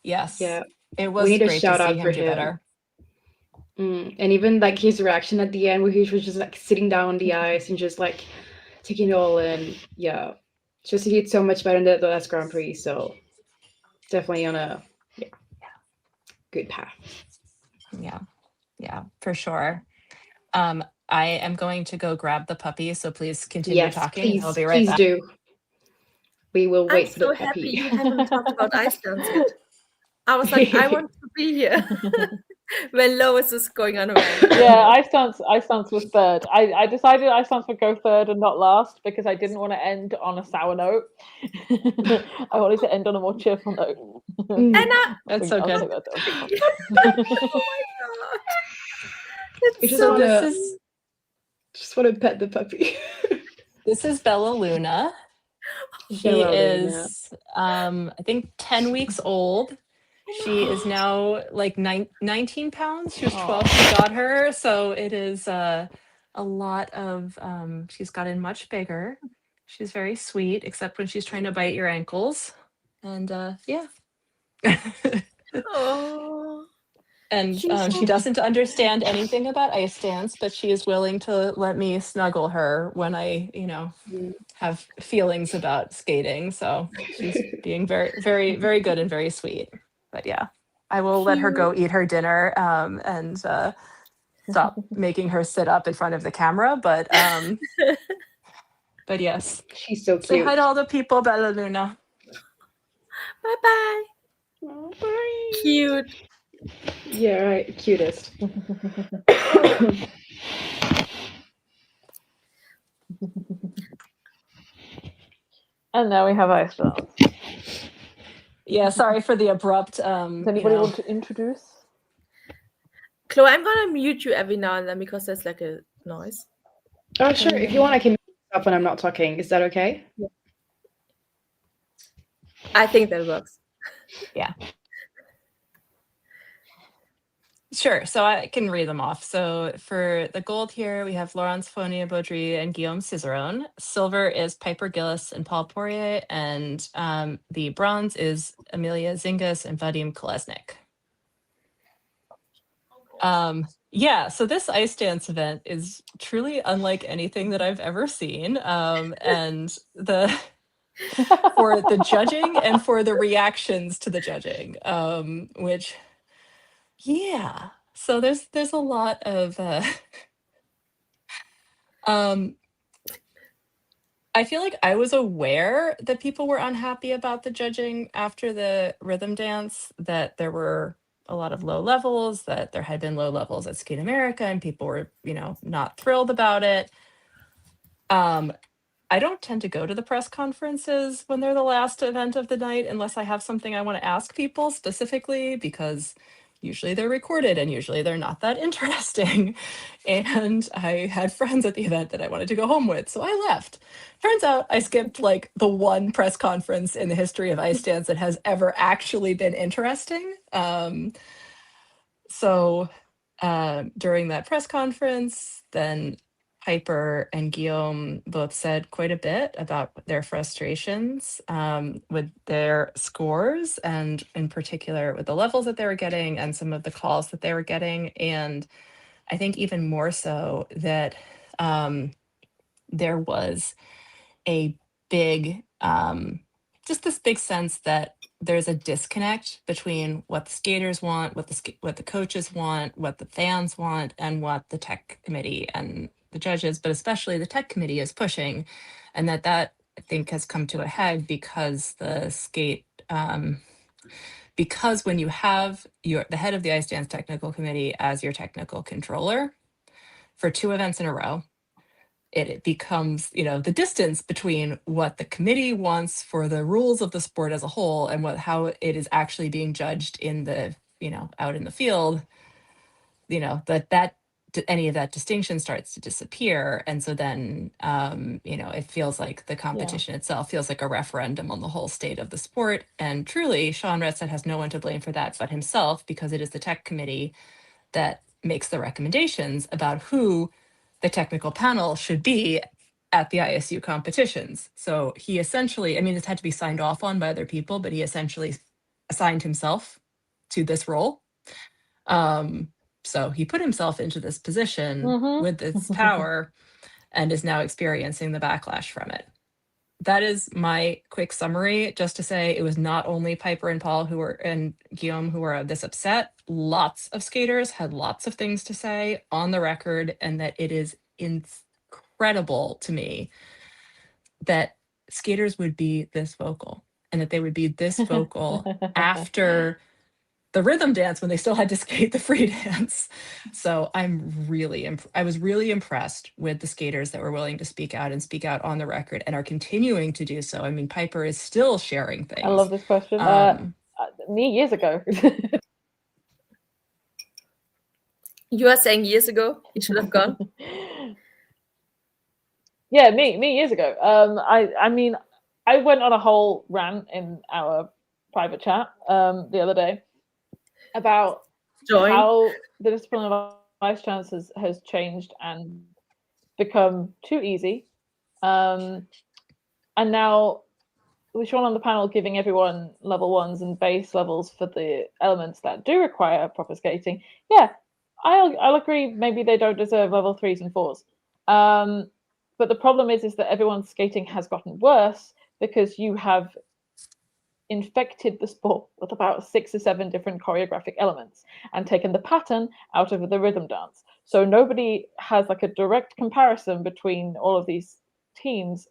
yes, Yeah. it We was need a great to shout see out him for do him. better. And even like his reaction at the end, where he was just like sitting down on the ice and just like taking it all in. Yeah, just he did so much better in the last Grand Prix. So definitely on a good path. Yeah, for sure. I am going to go grab the puppy, so please continue Yes, talking. And please, I'll be right please back. do. We will I'm wait for so the happy puppy. you haven't talked about ice dance yet. I was like, I want to be here when Lois is going on around. Yeah, ice dance was third. I decided ice dance would go third and not last because I didn't want to end on a sour note. I wanted to end on a more cheerful note. Mm. And That's so good. oh my god, We it's just so wanna This pet the puppy. is Bella Luna. She Bella Luna. is I think 10 weeks old. She is now like 19 pounds. She was 12 when we got her, so it is a lot of she's gotten much bigger. She's very sweet, except when she's trying to bite your ankles. And yeah. Oh, And she's she doesn't understand anything about ice dance, but she is willing to let me snuggle her when I, have feelings about skating. So she's being very, very, very good and very sweet. But yeah, I will let her go eat her dinner and stop making her sit up in front of the camera. But yes, She's so say cute. hi to all the people, Bella Luna. bye bye. Oh, bye. Cute. Yeah, right. Cutest. And now we have ice dance. Yeah, sorry for the abrupt. Does anybody want to introduce? Chloe, I'm gonna mute you every now and then because there's like a noise. Oh, sure. If you want, I can stop when I'm not talking. Is that okay? I think that works. Yeah. Sure. So I can read them off. So for the gold here, we have Laurence Fournier-Baudry and Guillaume Cizeron. Silver is Piper Gillis and Paul Poirier. And the bronze is Amelia Zingas and Vadim Kolesnik. Yeah, so this ice dance event is truly unlike anything that I've ever seen. And for the judging and for the reactions to the judging, which, yeah. So there's a lot of I feel like I was aware that people were unhappy about the judging after the rhythm dance, that there were a lot of low levels, that there had been low levels at Skate America, and people were, not thrilled about it. I don't tend to go to the press conferences when they're the last event of the night unless I have something I want to ask people specifically, because usually they're recorded and usually they're not that interesting. And I had friends at the event that I wanted to go home with, so I left. Turns out I skipped like the one press conference in the history of ice dance that has ever actually been interesting. So during that press conference, then Piper and Guillaume both said quite a bit about their frustrations with their scores, and in particular with the levels that they were getting and some of the calls that they were getting. And I think even more so that there was a big, just this big sense that there's a disconnect between what the skaters want, what the coaches want, what the fans want, and what the tech committee and the judges, but especially the tech committee, is pushing. And that I think has come to a head because the skate, because when you have the head of the ice dance technical committee as your technical controller for 2 events in a row, it becomes, the distance between what the committee wants for the rules of the sport as a whole and how it is actually being judged in the, out in the field, that any of that distinction starts to disappear. And so then, it feels like the competition itself feels like a referendum on the whole state of the sport. And truly, Sean Retstead has no one to blame for that but himself, because it is the tech committee that makes the recommendations about who the technical panel should be at the ISU competitions. So he essentially, it's had to be signed off on by other people, but he essentially assigned himself to this role. So he put himself into this position with this power and is now experiencing the backlash from it. That is my quick summary, just to say it was not only Piper and Paul and Guillaume who were this upset. Lots of skaters had lots of things to say on the record, and that it is incredible to me that skaters would be this vocal, and that they would be this vocal after the rhythm dance when they still had to skate the free dance. So I was really impressed with the skaters that were willing to speak out on the record and are continuing to do so. Piper is still sharing things. I love this question. Me years ago. You are saying years ago it should have gone? Yeah, me years ago. I went on a whole rant in our private chat the other day about how the discipline of ice dance has changed and become too easy. And now with Sean on the panel giving everyone level 1s and base levels for the elements that do require proper skating. Yeah, I'll agree, maybe they don't deserve level 3s and 4s. But the problem is that everyone's skating has gotten worse because you have infected the sport with about 6 or 7 different choreographic elements and taken the pattern out of the rhythm dance. So nobody has like a direct comparison between all of these teams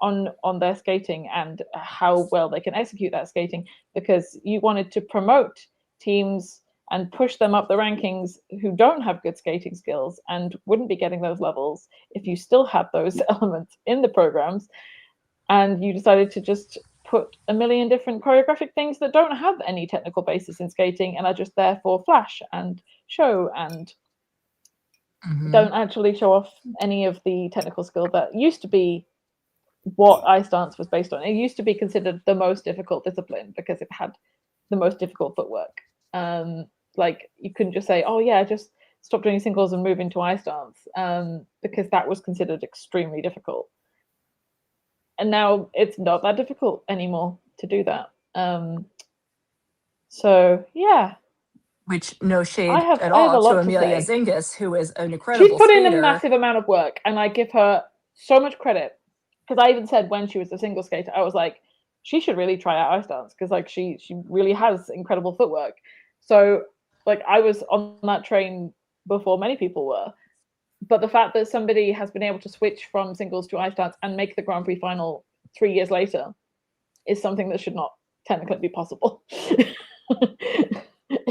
on their skating and how well they can execute that skating, because you wanted to promote teams and push them up the rankings who don't have good skating skills and wouldn't be getting those levels if you still had those elements in the programs. And you decided to just put a million different choreographic things that don't have any technical basis in skating and are just there for flash and show and don't actually show off any of the technical skill that used to be what ice dance was based on. It used to be considered the most difficult discipline because it had the most difficult footwork. Like you couldn't just say, "Oh yeah, just stop doing singles and move into ice dance," because that was considered extremely difficult. And now it's not that difficult anymore to do that. So yeah, Which no shade I have at a all lot to to Amelia say. Zingis, who is an She's incredible put in a skater. massive amount of work, and I give her so much credit because I even said when she was a single skater, I was like, she should really try out ice dance because like she really has incredible footwork. So like I was on that train before many people were, but the fact that somebody has been able to switch from singles to ice dance and make the Grand Prix final 3 years later is something that should not technically be possible,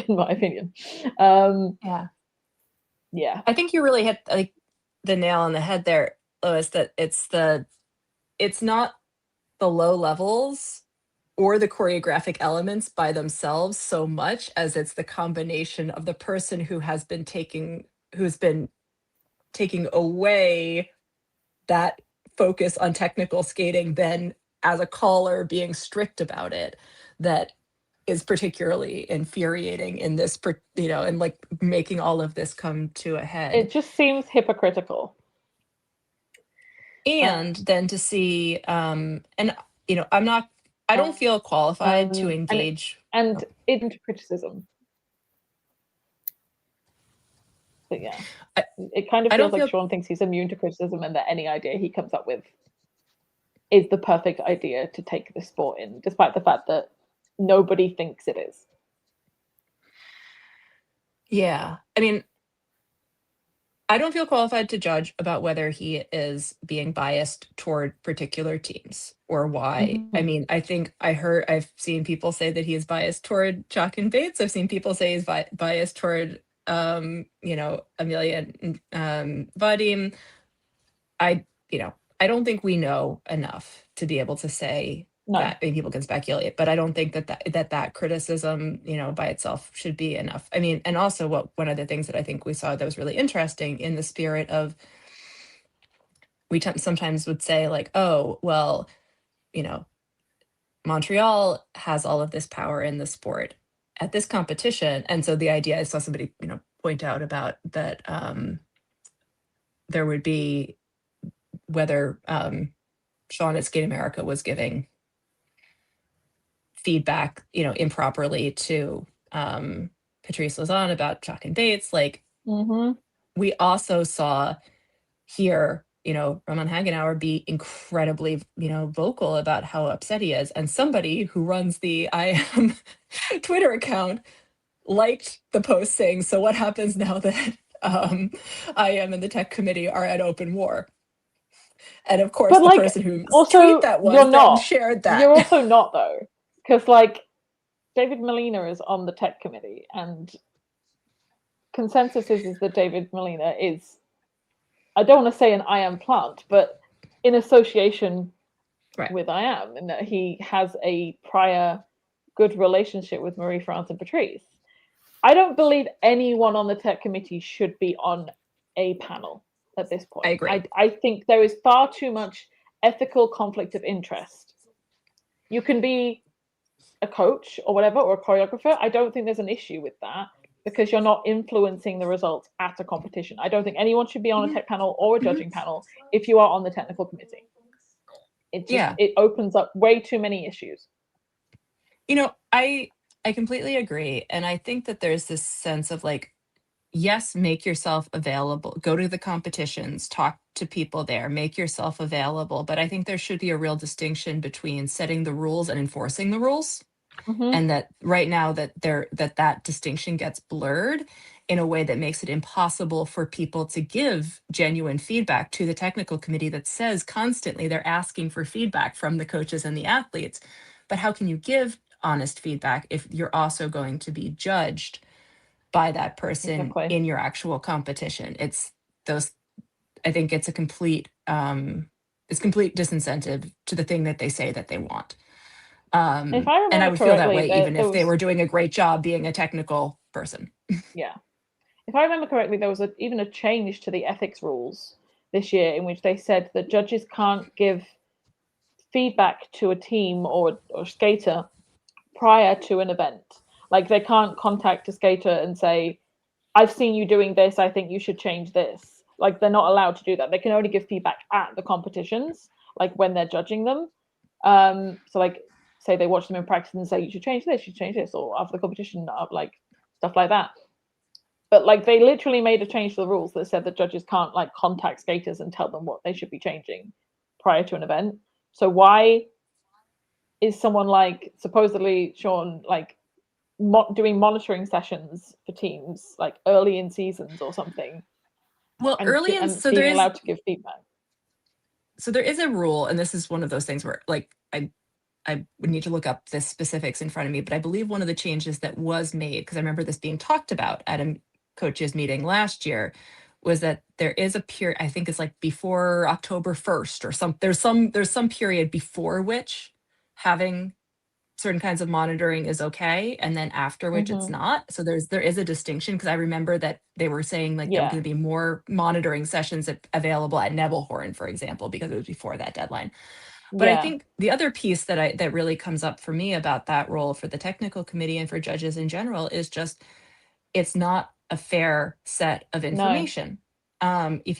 in my opinion. Yeah. Yeah, I think you really hit like the nail on the head there, Lois, that it's not the low levels or the choreographic elements by themselves so much as it's the combination of the person who's been taking away that focus on technical skating, then as a caller being strict about it, that is particularly infuriating in this, and like making all of this come to a head. it just seems hypocritical. And then to see, and I don't feel qualified to engage. And into criticism. But yeah, it kind of feels like Sean thinks he's immune to criticism and that any idea he comes up with is the perfect idea to take the sport in, despite the fact that nobody thinks it is. Yeah. I mean, I don't feel qualified to judge about whether he is being biased toward particular teams or why. Mm-hmm. I mean, I think I've seen people say that he is biased toward Chuck and Bates. I've seen people say he's biased toward, Amelia and Vadim. I don't think we know enough to be able to say that. I mean, people can speculate, but I don't think that criticism, by itself should be enough. I mean, and also one of the things that I think we saw that was really interesting in the spirit of, we sometimes would say like, oh, well, Montreal has all of this power in the sport at this competition. And so the idea, I saw somebody, point out about that, there would be whether Sean at Skate America was giving feedback, improperly to Patrice Lauzon about Chuck and Bates. Like, we also saw here, Roman Hagenauer be incredibly, vocal about how upset he is. And somebody who runs the IM Twitter account liked the post saying, so what happens now that IM and the tech committee are at open war? And of course, the person who tweeted that was then shared that. You're also not, though, because like David Molina is on the tech committee, and consensus is that David Molina is, I don't want to say an IM plant, but in association with IM, and that he has a prior good relationship with Marie-France and Patrice. I don't believe anyone on the tech committee should be on a panel at this point. I agree. I think there is far too much ethical conflict of interest. You can be a coach or whatever, or a choreographer. I don't think there's an issue with that because you're not influencing the results at a competition. I don't think anyone should be on a tech panel or a judging panel if you are on the technical committee. It opens up way too many issues. I completely agree. And I think that there's this sense of like, yes, make yourself available, go to the competitions, talk to people there, make yourself available. But I think there should be a real distinction between setting the rules and enforcing the rules. And that right now that distinction gets blurred in a way that makes it impossible for people to give genuine feedback to the technical committee that says constantly they're asking for feedback from the coaches and the athletes. But how can you give honest feedback if you're also going to be judged by that person in your actual competition? I think it's a complete disincentive to the thing that they say that they want. And I would feel that way even if they were doing a great job being a technical person. Yeah. If I remember correctly, there was even a change to the ethics rules this year in which they said that judges can't give feedback to a team or skater prior to an event. Like they can't contact a skater and say, I've seen you doing this, I think you should change this. Like they're not allowed to do that. They can only give feedback at the competitions, like when they're judging them. So like say they watch them in practice and say you should change this, you should change this, or after the competition, like stuff like that. But like they literally made a change to the rules that said that judges can't like contact skaters and tell them what they should be changing prior to an event. So why is someone like supposedly Sean like doing monitoring sessions for teams like early in seasons or something? Well, and so being there is allowed to give feedback. So there is a rule, and this is one of those things where like I would need to look up the specifics in front of me, but I believe one of the changes that was made, because I remember this being talked about at a coaches meeting last year, was that there is a period, I think it's like before October 1st or there's some period before which having certain kinds of monitoring is okay, and then after which it's not. So there is a distinction, because I remember that they were saying like there were going to be more monitoring sessions available at Nebelhorn, for example, because it was before that deadline. But I think the other piece that really comes up for me about that role for the technical committee and for judges in general is just it's not a fair set of information. If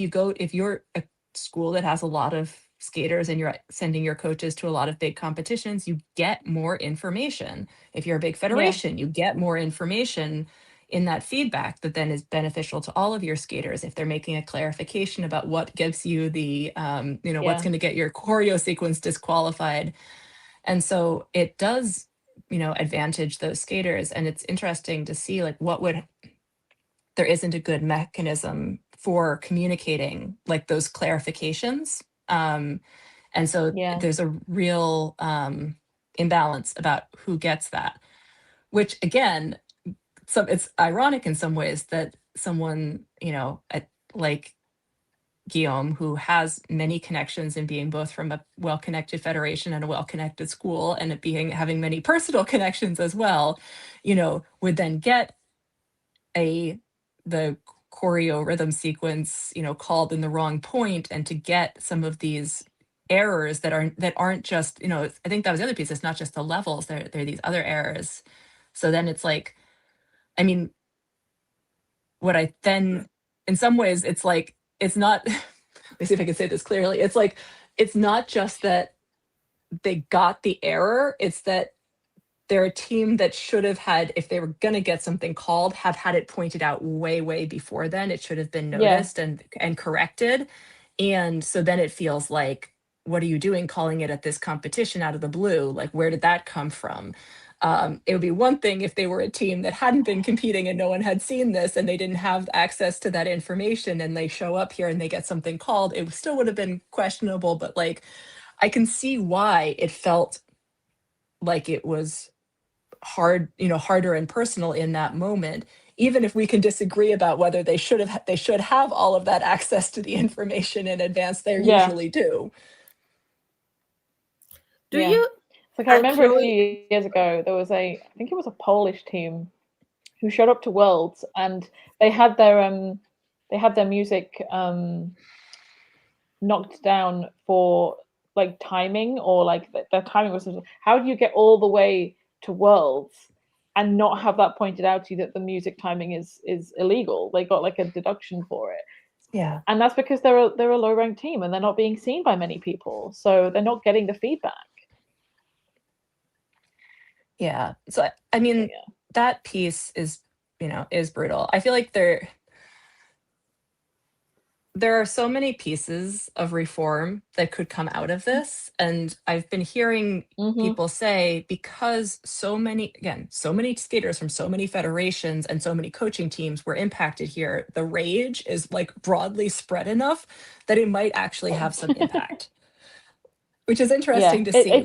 you're a school that has a lot of skaters and you're sending your coaches to a lot of big competitions, you get more information. If you're a big federation, you get more information in that feedback that then is beneficial to all of your skaters. If they're making a clarification about what gives you the, what's going to get your choreo sequence disqualified. And so it does, advantage those skaters. And it's interesting to see like there isn't a good mechanism for communicating like those clarifications. And so there's a real imbalance about who gets that, which again, it's ironic in some ways that someone, like Guillaume, who has many connections in being both from a well-connected federation and a well-connected school, and having many personal connections as well, would then get the choreo rhythm sequence, called in the wrong point, and to get some of these errors that aren't just, I think that was the other piece. It's not just the levels, there are these other errors. So then it's like, I mean, in some ways, it's like, it's not, let me see if I can say this clearly. It's like, it's not just that they got the error, it's that they're a team that should have had, if they were going to get something called, have had it pointed out way, way before then. It should have been noticed and corrected. And so then it feels like, what are you doing calling it at this competition out of the blue? Like, where did that come from? It would be one thing if they were a team that hadn't been competing and no one had seen this and they didn't have access to that information and they show up here and they get something called. It still would have been questionable, but like, I can see why it felt like it was harder and personal in that moment, even if we can disagree about whether they should have all of that access to the information in advance. They usually do. Do you? Like I remember a few years ago, there was I think it was a Polish team who showed up to Worlds, and they had their music knocked down for like timing, or like their timing was. How do you get all the way to Worlds and not have that pointed out to you that the music timing is illegal? They got like a deduction for it. Yeah, and that's because they're a low ranked team and they're not being seen by many people, so they're not getting the feedback. Yeah. So I mean, that piece is brutal. I feel like there are so many pieces of reform that could come out of this. And I've been hearing people say, because so many skaters from so many federations and so many coaching teams were impacted here, the rage is like broadly spread enough that it might actually have some impact, which is interesting to see.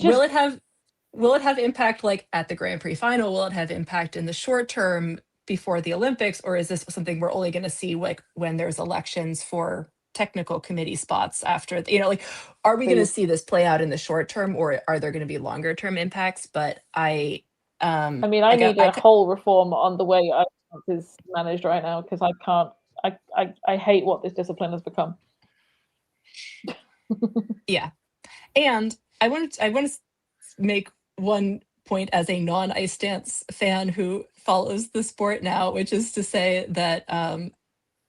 Will it have impact like at the Grand Prix final? Will it have impact in the short term before the Olympics? Or is this something we're only going to see like when there's elections for technical committee spots after, are we going to see this play out in the short term, or are there going to be longer term impacts? But I need a whole reform on the way is managed right now, because I hate what this discipline has become. Yeah. And I want to make one point as a non-ice dance fan who follows the sport now, which is to say that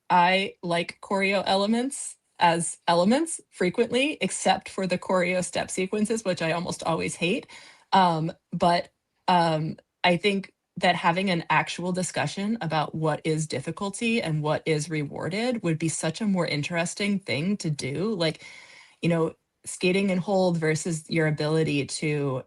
I like choreo elements as elements frequently, except for the choreo step sequences, which I almost always hate. But I think that having an actual discussion about what is difficulty and what is rewarded would be such a more interesting thing to do. Like, you know, skating and hold versus your ability to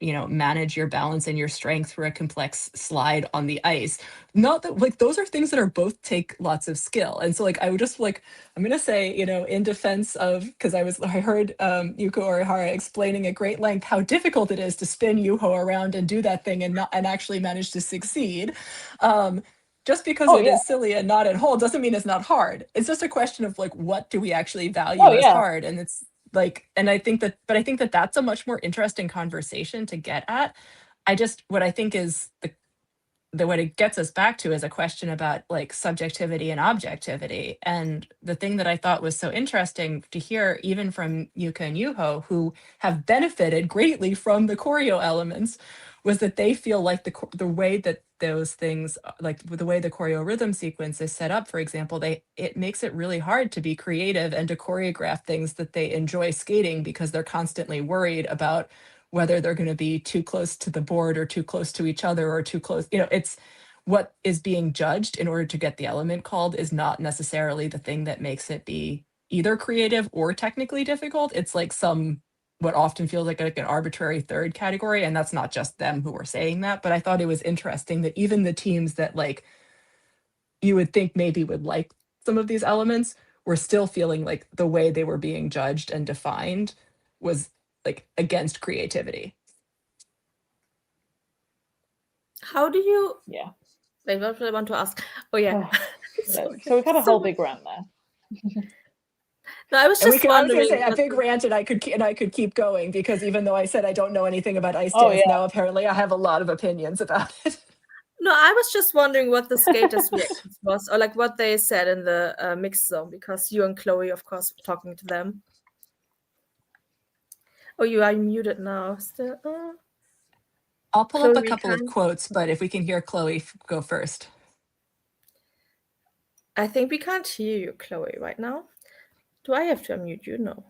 you know, manage your balance and your strength for a complex slide on the ice. Not that, like, those are things that are both take lots of skill. And so, like, I would just, like, I'm gonna say, you know, in defense of, because I heard Yuko Orihara explaining at great length how difficult it is to spin Yuho around and do that thing and actually manage to succeed. Just because it is silly and not at hold doesn't mean it's not hard. It's just a question of, like, what do we actually value as hard? And it's like, and I think that, but I think that that's a much more interesting conversation to get at. What I think is what it gets us back to is a question about, like, subjectivity and objectivity. And the thing that I thought was so interesting to hear, even from Yuka and Yuho, who have benefited greatly from the choreo elements, was that they feel like the way that those things, like the way the choreo rhythm sequence is set up, for example, it makes it really hard to be creative and to choreograph things that they enjoy skating, because they're constantly worried about whether they're going to be too close to the board or too close to each other or too close. You know, it's what is being judged in order to get the element called is not necessarily the thing that makes it be either creative or technically difficult. It's like what often feels like an arbitrary third category. And that's not just them who were saying that, but I thought it was interesting that even the teams that, like, you would think maybe would like some of these elements were still feeling like the way they were being judged and defined was, like, against creativity. How do you? Yeah. Like, what I want to ask? Oh yeah. So we've had a whole big rant there. No, I was And just I was going wondering. to say a big rant, and I could keep going, because even though I said I don't know anything about ice Oh, dance, yeah. now apparently I have a lot of opinions about it. No, I was just wondering what the skaters' reactions was, or like what they said in the mixed zone, because you and Chloe, of course, were talking to them. Oh, you are muted now. Still. I'll pull Chloe, up a couple of quotes, but if we can hear Chloe go first. I think we can't hear you, Chloe, right now. Do I have to unmute you? No.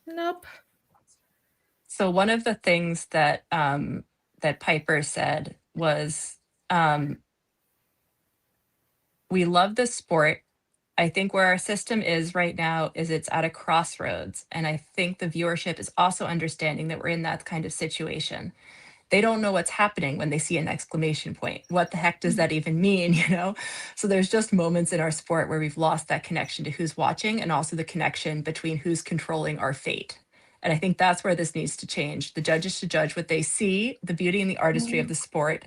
Nope. So one of the things that that Piper said was, we love the sport. I think where our system is right now is it's at a crossroads. And I think the viewership is also understanding that we're in that kind of situation. They don't know what's happening when they see an exclamation point. What the heck does that even mean, you know? So there's just moments in our sport where we've lost that connection to who's watching, and also the connection between who's controlling our fate. And I think that's where this needs to change. The judges should judge what they see, the beauty and the artistry of the sport.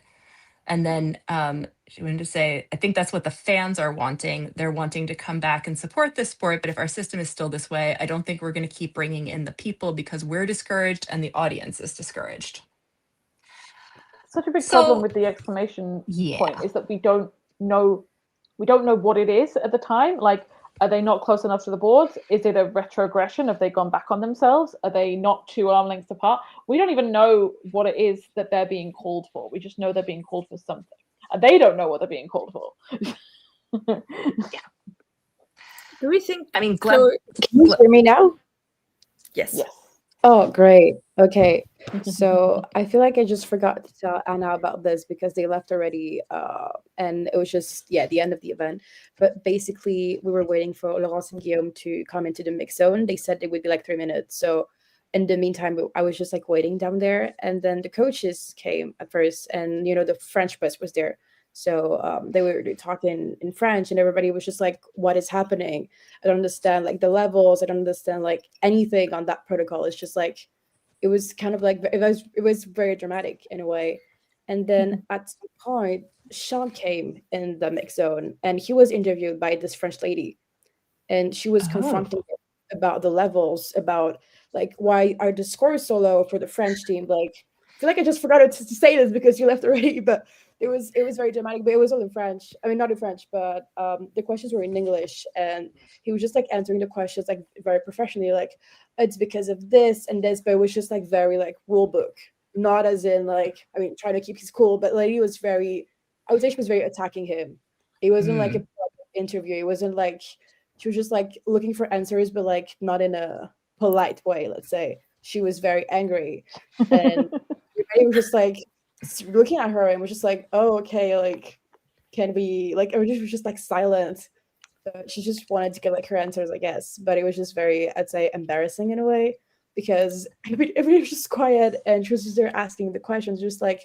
And then she wanted to say, I think that's what the fans are wanting. They're wanting to come back and support this sport. But if our system is still this way, I don't think we're going to keep bringing in the people, because we're discouraged and the audience is discouraged. Such a big problem with the exclamation point is that we don't know what it is at the time. Like, are they not close enough to the boards? Is it a retrogression? Have they gone back on themselves? Are they not 2 arm lengths apart? We don't even know what it is that they're being called for. We just know they're being called for something. And they don't know what they're being called for. Yeah. Do we think? I mean, Can you hear me now? Yes. Yes. Oh, great. Okay. So I feel like I just forgot to tell Anna about this because they left already. And it was just, the end of the event. But basically, we were waiting for Laurence and Guillaume to come into the mix zone. They said it would be like 3 minutes. So in the meantime, I was just like waiting down there. And then the coaches came at first, and, the French press was there. So they were talking in French, and everybody was just like, what is happening? I don't understand like the levels. I don't understand like anything on that protocol. It's just like, it was kind of like, it was very dramatic in a way. And then at some point, Sean came in the mix zone, and he was interviewed by this French lady, and she was confronting him about the levels, about like, why are the scores so low for the French team? Like, I feel like I just forgot to say this because you left already, but it was very dramatic, but it was all in French. I mean, not in French, but the questions were in English, and he was just like answering the questions like very professionally, like it's because of this and this, but it was just like very like rule book, not as in like, I mean, trying to keep his cool, but like he was very, I would say she was very attacking him. It wasn't like a interview. It wasn't like she was just like looking for answers, but like not in a polite way. Let's say she was very angry, and it was just like looking at her and was just like, oh, okay, like, can we, like, everybody was just like silent. She just wanted to get like her answers, I guess, but it was just very, I'd say, embarrassing in a way, because everybody was just quiet and she was just there asking the questions, just like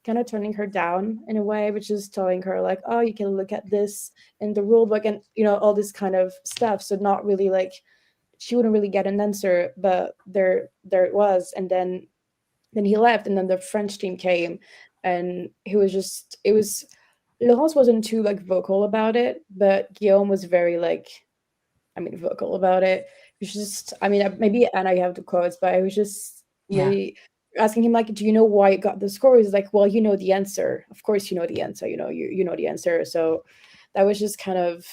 kind of turning her down in a way, which is telling her like, oh, you can look at this in the rule book and, you know, all this kind of stuff. So not really like, she wouldn't really get an answer, but there it was. And then he left, and then the French team came, and he was just, it was, Laurence wasn't too like vocal about it, but Guillaume was very like, I mean, vocal about it. It was just, I mean, maybe, and I have the quotes, but I was just really asking him like, do you know why you got the score? He's like, well, you know the answer. Of course you know the answer, you know, you know the answer. So that was just kind of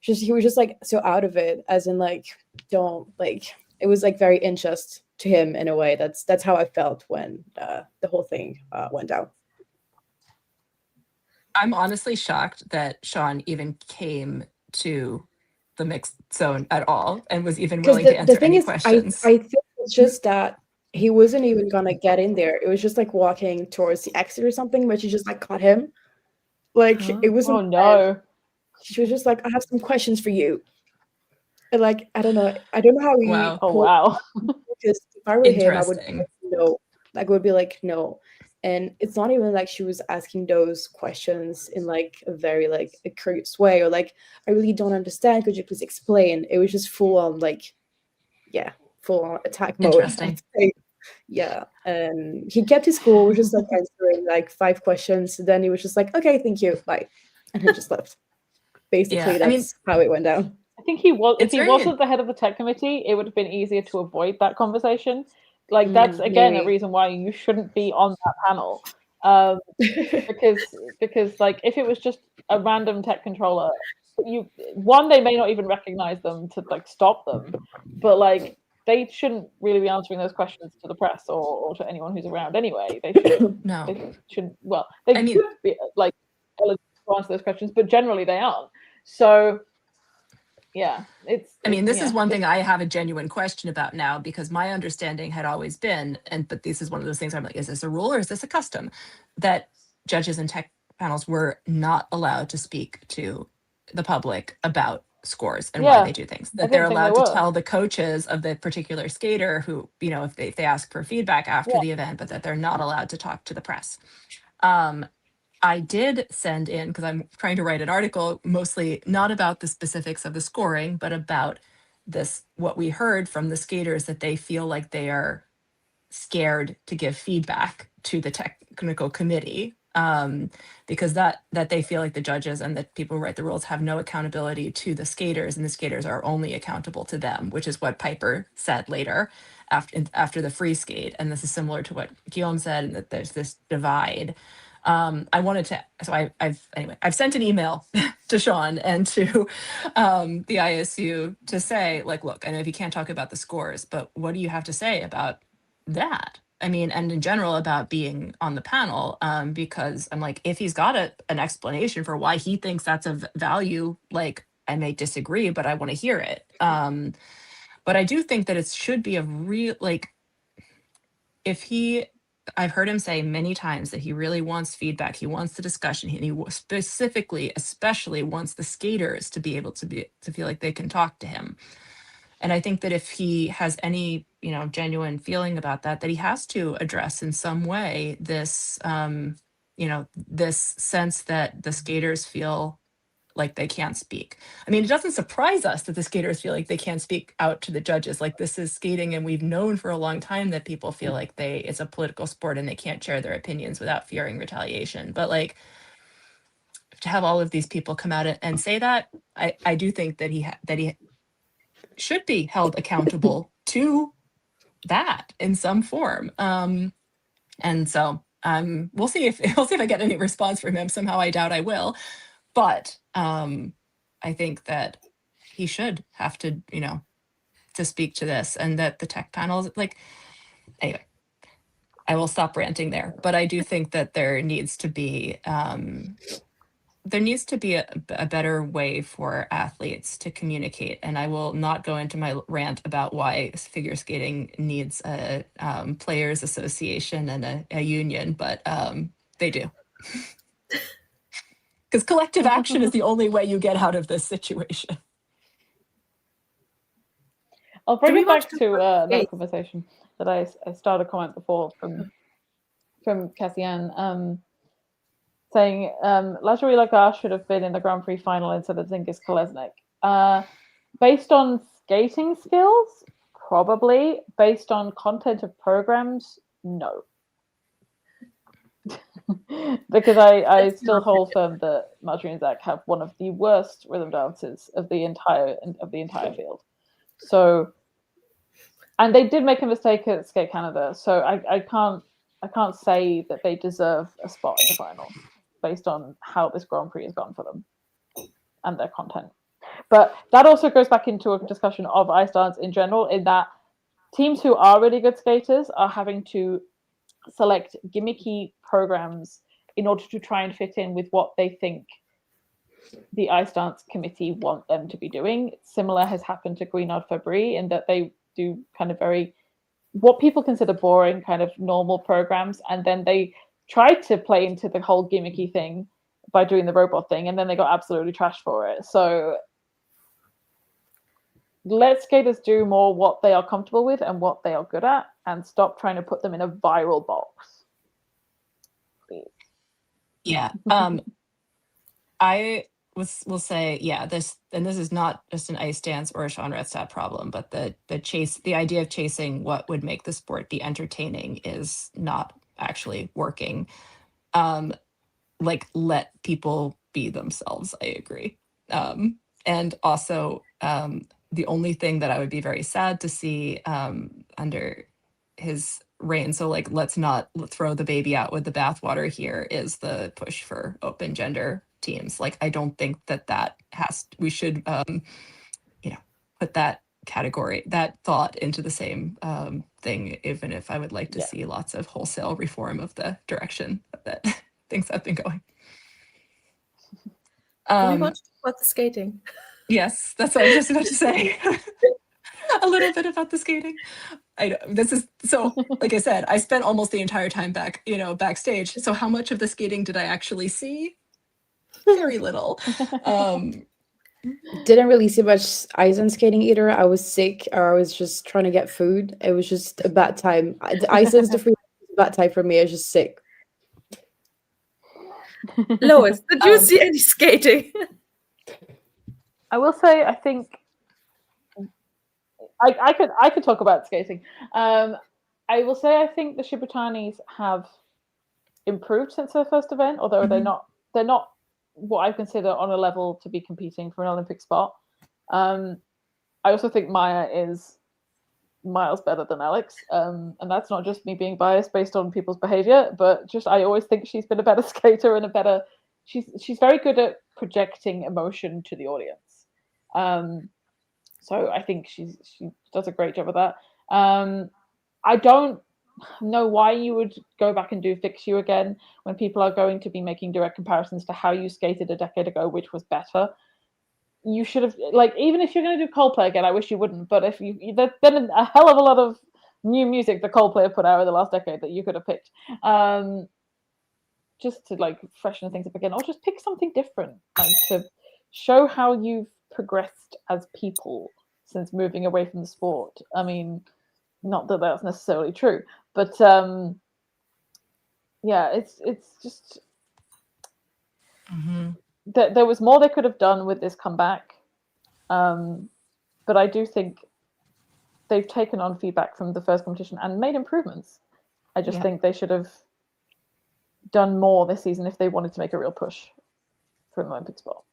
just, he was just like so out of it, as in like, don't like, it was like very unjust to him in a way. That's how I felt when the whole thing went down. I'm honestly shocked that Sean even came to the mixed zone at all and was even willing to answer any questions. I think it's just that he wasn't even gonna get in there. It was just like walking towards the exit or something, but she just like caught him. Like it wasn't. Oh no! She was just like, I have some questions for you. And like, I don't know how he. Wow. Oh wow! Because if I were him, I would be like, no. Like, would be like, no. And it's not even like she was asking those questions in like a very like a curious way, or like, I really don't understand, could you please explain? It was just full on like, yeah, full on attack mode. Interesting. Yeah. And he kept his cool, was just like answering like 5 questions. Then he was just like, okay, thank you, bye. And he just left. Basically, that's how it went down. I think he was, if he wasn't the head of the tech committee, it would have been easier to avoid that conversation. Like that's again a reason why you shouldn't be on that panel, because like if it was just a random tech controller, they may not even recognize them to like stop them, but like they shouldn't really be answering those questions to the press or to anyone who's around anyway. They should they shouldn't. Well, they should be like eligible to answer those questions, but generally they aren't. So. Yeah, this is one thing I have a genuine question about now, because my understanding had always been, but this is one of those things I'm like, is this a rule or is this a custom, that judges and tech panels were not allowed to speak to the public about scores and why they do things, that they're allowed to tell the coaches of the particular skater who, you know, if they ask for feedback after the event, but that they're not allowed to talk to the press. I did send in, because I'm trying to write an article mostly not about the specifics of the scoring, but about this, what we heard from the skaters, that they feel like they are scared to give feedback to the technical committee, because that they feel like the judges and the people who write the rules have no accountability to the skaters, and the skaters are only accountable to them, which is what Piper said later after the free skate. And this is similar to what Guillaume said, and that there's this divide. I wanted to, so I've sent an email to Sean and to the ISU to say, like, look, I know if you can't talk about the scores, but what do you have to say about that? I mean, and in general about being on the panel, because I'm like, if he's got an explanation for why he thinks that's of value, like, I may disagree, but I want to hear it. But I do think that it should be a real, like, I've heard him say many times that he really wants feedback. He wants the discussion. He especially wants the skaters to be able to feel like they can talk to him. And I think that if he has any, you know, genuine feeling about that he has to address in some way this, you know, this sense that the skaters feel like they can't speak. I mean, it doesn't surprise us that the skaters feel like they can't speak out to the judges. Like, this is skating, and we've known for a long time that people feel like it's a political sport and they can't share their opinions without fearing retaliation. But like, to have all of these people come out and say that, I do think that he should be held accountable to that in some form. And so we'll see if I get any response from him. Somehow I doubt I will, but I think that he should have to, to speak to this, and that the tech panels, like, anyway, I will stop ranting there. But I do think that there needs to be a better way for athletes to communicate. And I will not go into my rant about why figure skating needs a players association and a union, but they do. Because collective action is the only way you get out of this situation. I'll bring it back to another conversation that I started a comment before from Cassian, saying Lazary Lagar should have been in the Grand Prix final instead of Zingis Kolesnik. Based on skating skills, probably. Based on content of programs, no. Because I still hold firm that Marjorie and Zach have one of the worst rhythm dances of the entire field. So, and they did make a mistake at Skate Canada, so I can't say that they deserve a spot in the final based on how this Grand Prix has gone for them and their content. But that also goes back into a discussion of ice dance in general, in that teams who are really good skaters are having to select gimmicky programs in order to try and fit in with what they think the ice dance committee want them to be doing. Similar has happened to Guinard Fabry in that they do kind of very, what people consider boring, kind of normal programs, and then they tried to play into the whole gimmicky thing by doing the robot thing, and then they got absolutely trashed for it. So let skaters do more what they are comfortable with and what they are good at, and stop trying to put them in a viral box. Please. Yeah. I will say, this is not just an ice dance or a Sean Redstadt problem, but the idea of chasing what would make the sport be entertaining is not actually working. Like, let people be themselves. I agree. And also, the only thing that I would be very sad to see under his reign, so like, let's not throw the baby out with the bathwater here, is the push for open gender teams. Like, I don't think we should put that category, that thought, into the same thing, even if I would like to see lots of wholesale reform of the direction that things have been going. We want to talk about the skating. Yes, that's what I was just about to say. A little bit about the skating. I know this is so, like I said, I spent almost the entire time backstage. So how much of the skating did I actually see? Very little. Didn't really see much ice and skating either. I was sick, or I was just trying to get food. It was just a bad time. The ice and the free was a bad time for me. I was just sick. Lois, did you see any skating? I will say, I think I could talk about skating. I will say I think the Shibutanis have improved since their first event, although they're not what I consider on a level to be competing for an Olympic spot. I also think Maya is miles better than Alex, and that's not just me being biased based on people's behavior, but just I always think she's been a better skater and she's very good at projecting emotion to the audience. So I think she does a great job of that. I don't know why you would go back and do Fix You again when people are going to be making direct comparisons to how you skated a decade ago, which was better. You should have, like, even if you're going to do Coldplay again, I wish you wouldn't, but if there's been a hell of a lot of new music that Coldplay have put out in the last decade that you could have picked, just to like freshen things up again, or just pick something different, like to show how you've progressed as people since moving away from the sport. I mean, not that that's necessarily true, but it's just there was more they could have done with this comeback, but I do think they've taken on feedback from the first competition and made improvements. I just think they should have done more this season if they wanted to make a real push for an Olympic spot.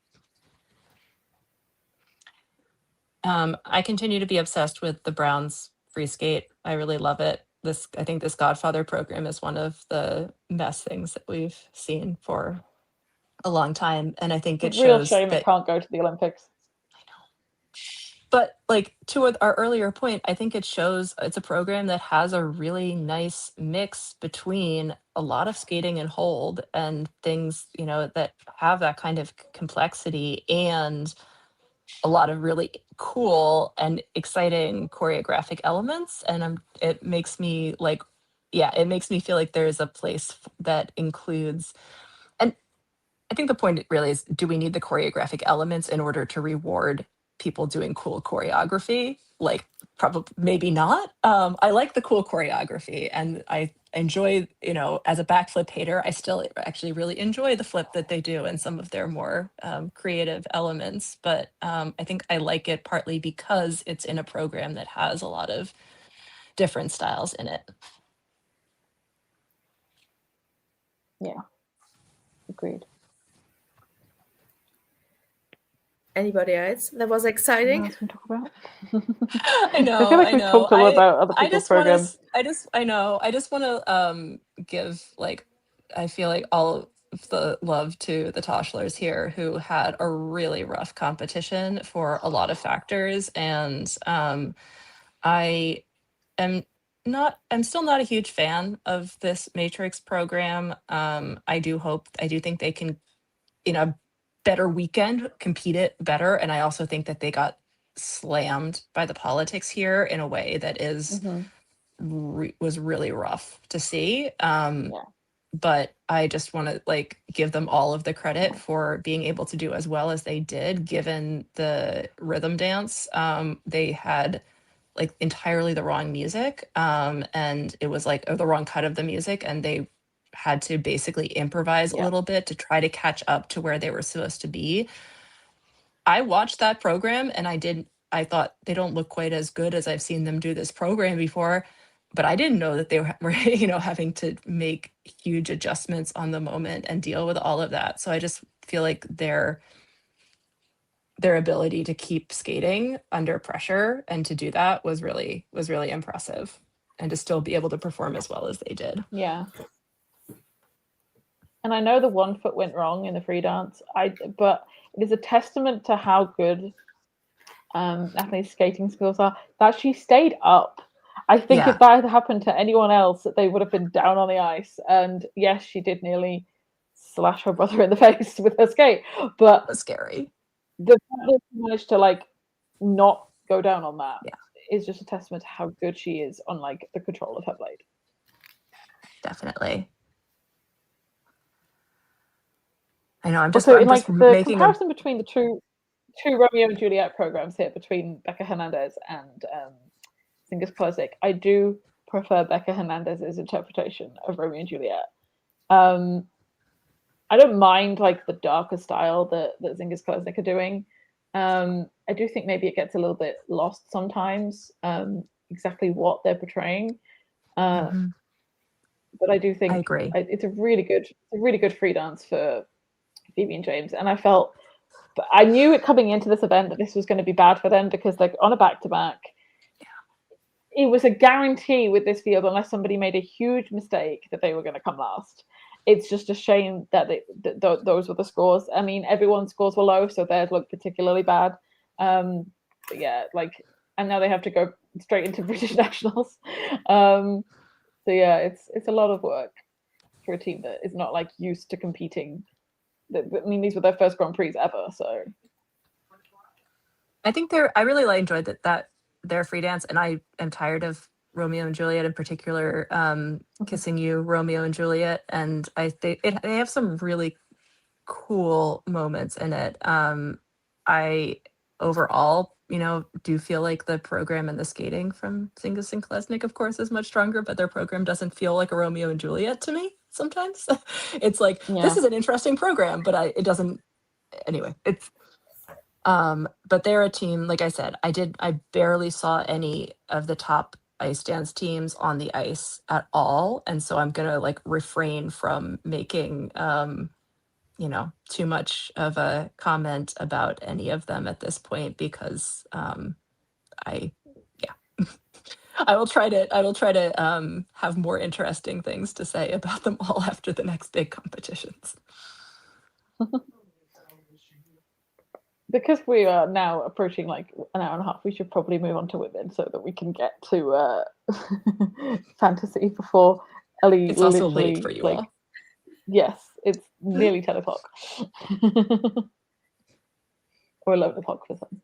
I continue to be obsessed with the Browns free skate. I really love it. I think this Godfather program is one of the best things that we've seen for a long time. And I think it It's a real shows shame that, it can't go to the Olympics. but like to our earlier point, I think it shows it's a program that has a really nice mix between a lot of skating and hold and things, you know, that have that kind of complexity and a lot of really cool and exciting choreographic elements. And it makes me like, yeah, it makes me feel like there's a place that includes, and I think the point really is, do we need the choreographic elements in order to reward people doing cool choreography? Like, probably, maybe not. I like the cool choreography, and I enjoy, you know, as a backflip hater, I still actually really enjoy the flip that they do and some of their more creative elements. But I think I like it partly because it's in a program that has a lot of different styles in it. Yeah, agreed. Anybody else? That was What exciting. else can we talk about? I know. I feel like we've talked a lot about other people's programs. I just want to give, like, I feel like all of the love to the Toshlers here, who had a really rough competition for a lot of factors, and I am I'm still not a huge fan of this Matrix program. I do think they can, in a better weekend, compete it better. And I also think that they got slammed by the politics here in a way that is was really rough to see. Yeah. But I just want to like give them all of the credit for being able to do as well as they did, given the rhythm dance. They had like entirely the wrong music, and it was like the wrong cut of the music, and they had to basically improvise a little bit to try to catch up to where they were supposed to be. I watched that program and I thought they don't look quite as good as I've seen them do this program before, but I didn't know that they were you know, having to make huge adjustments on the moment and deal with all of that. So I just feel like their ability to keep skating under pressure and to do that was really impressive, and to still be able to perform as well as they did. Yeah. And I know the 1 foot went wrong in the free dance. But it is a testament to how good Natalie's skating skills are that she stayed up. I think if that had happened to anyone else, they would have been down on the ice. And yes, she did nearly slash her brother in the face with her skate, but it was scary. The fact that she managed to like not go down on that is just a testament to how good she is on like the control of her blade. Definitely. I know. I'm Also, just like the making comparison between the two Romeo and Juliet programs here, between Becca Hernandez and Zingis Kolesnik. I do prefer Becca Hernandez's interpretation of Romeo and Juliet. I don't mind like the darker style that Zingis Kolesnik are doing. I do think maybe it gets a little bit lost sometimes, exactly what they're portraying. But I do think I agree. It's a really good free dance for Phoebe and James, and but I knew it coming into this event that this was going to be bad for them, because they're on a back-to-back. It was a guarantee with this field, unless somebody made a huge mistake, that they were going to come last. It's just a shame that those were the scores. I mean, everyone's scores were low, so theirs looked particularly bad. But yeah, like, and now they have to go straight into British nationals. So yeah, it's a lot of work for a team that is not like used to competing. I mean, these were their first Grand Prix ever, so. I think I really enjoyed that their free dance, and I am tired of Romeo and Juliet in particular, Kissing You, Romeo and Juliet, and they have some really cool moments in it. I overall, you know, do feel like the program and the skating from Zingis and Kolesnik, of course, is much stronger, but their program doesn't feel like a Romeo and Juliet to me sometimes. It's like, this is an interesting program, but it doesn't, anyway, it's, but they're a team, like I said, I barely saw any of the top ice dance teams on the ice at all. And so I'm going to like refrain from making, you know, too much of a comment about any of them at this point, because I will try to have more interesting things to say about them all after the next big competitions. Because we are now approaching like an hour and a half, we should probably move on to women so that we can get to fantasy before Ellie. It's also late for you all. Yes, it's nearly 10 o'clock. Or 11 o'clock for some.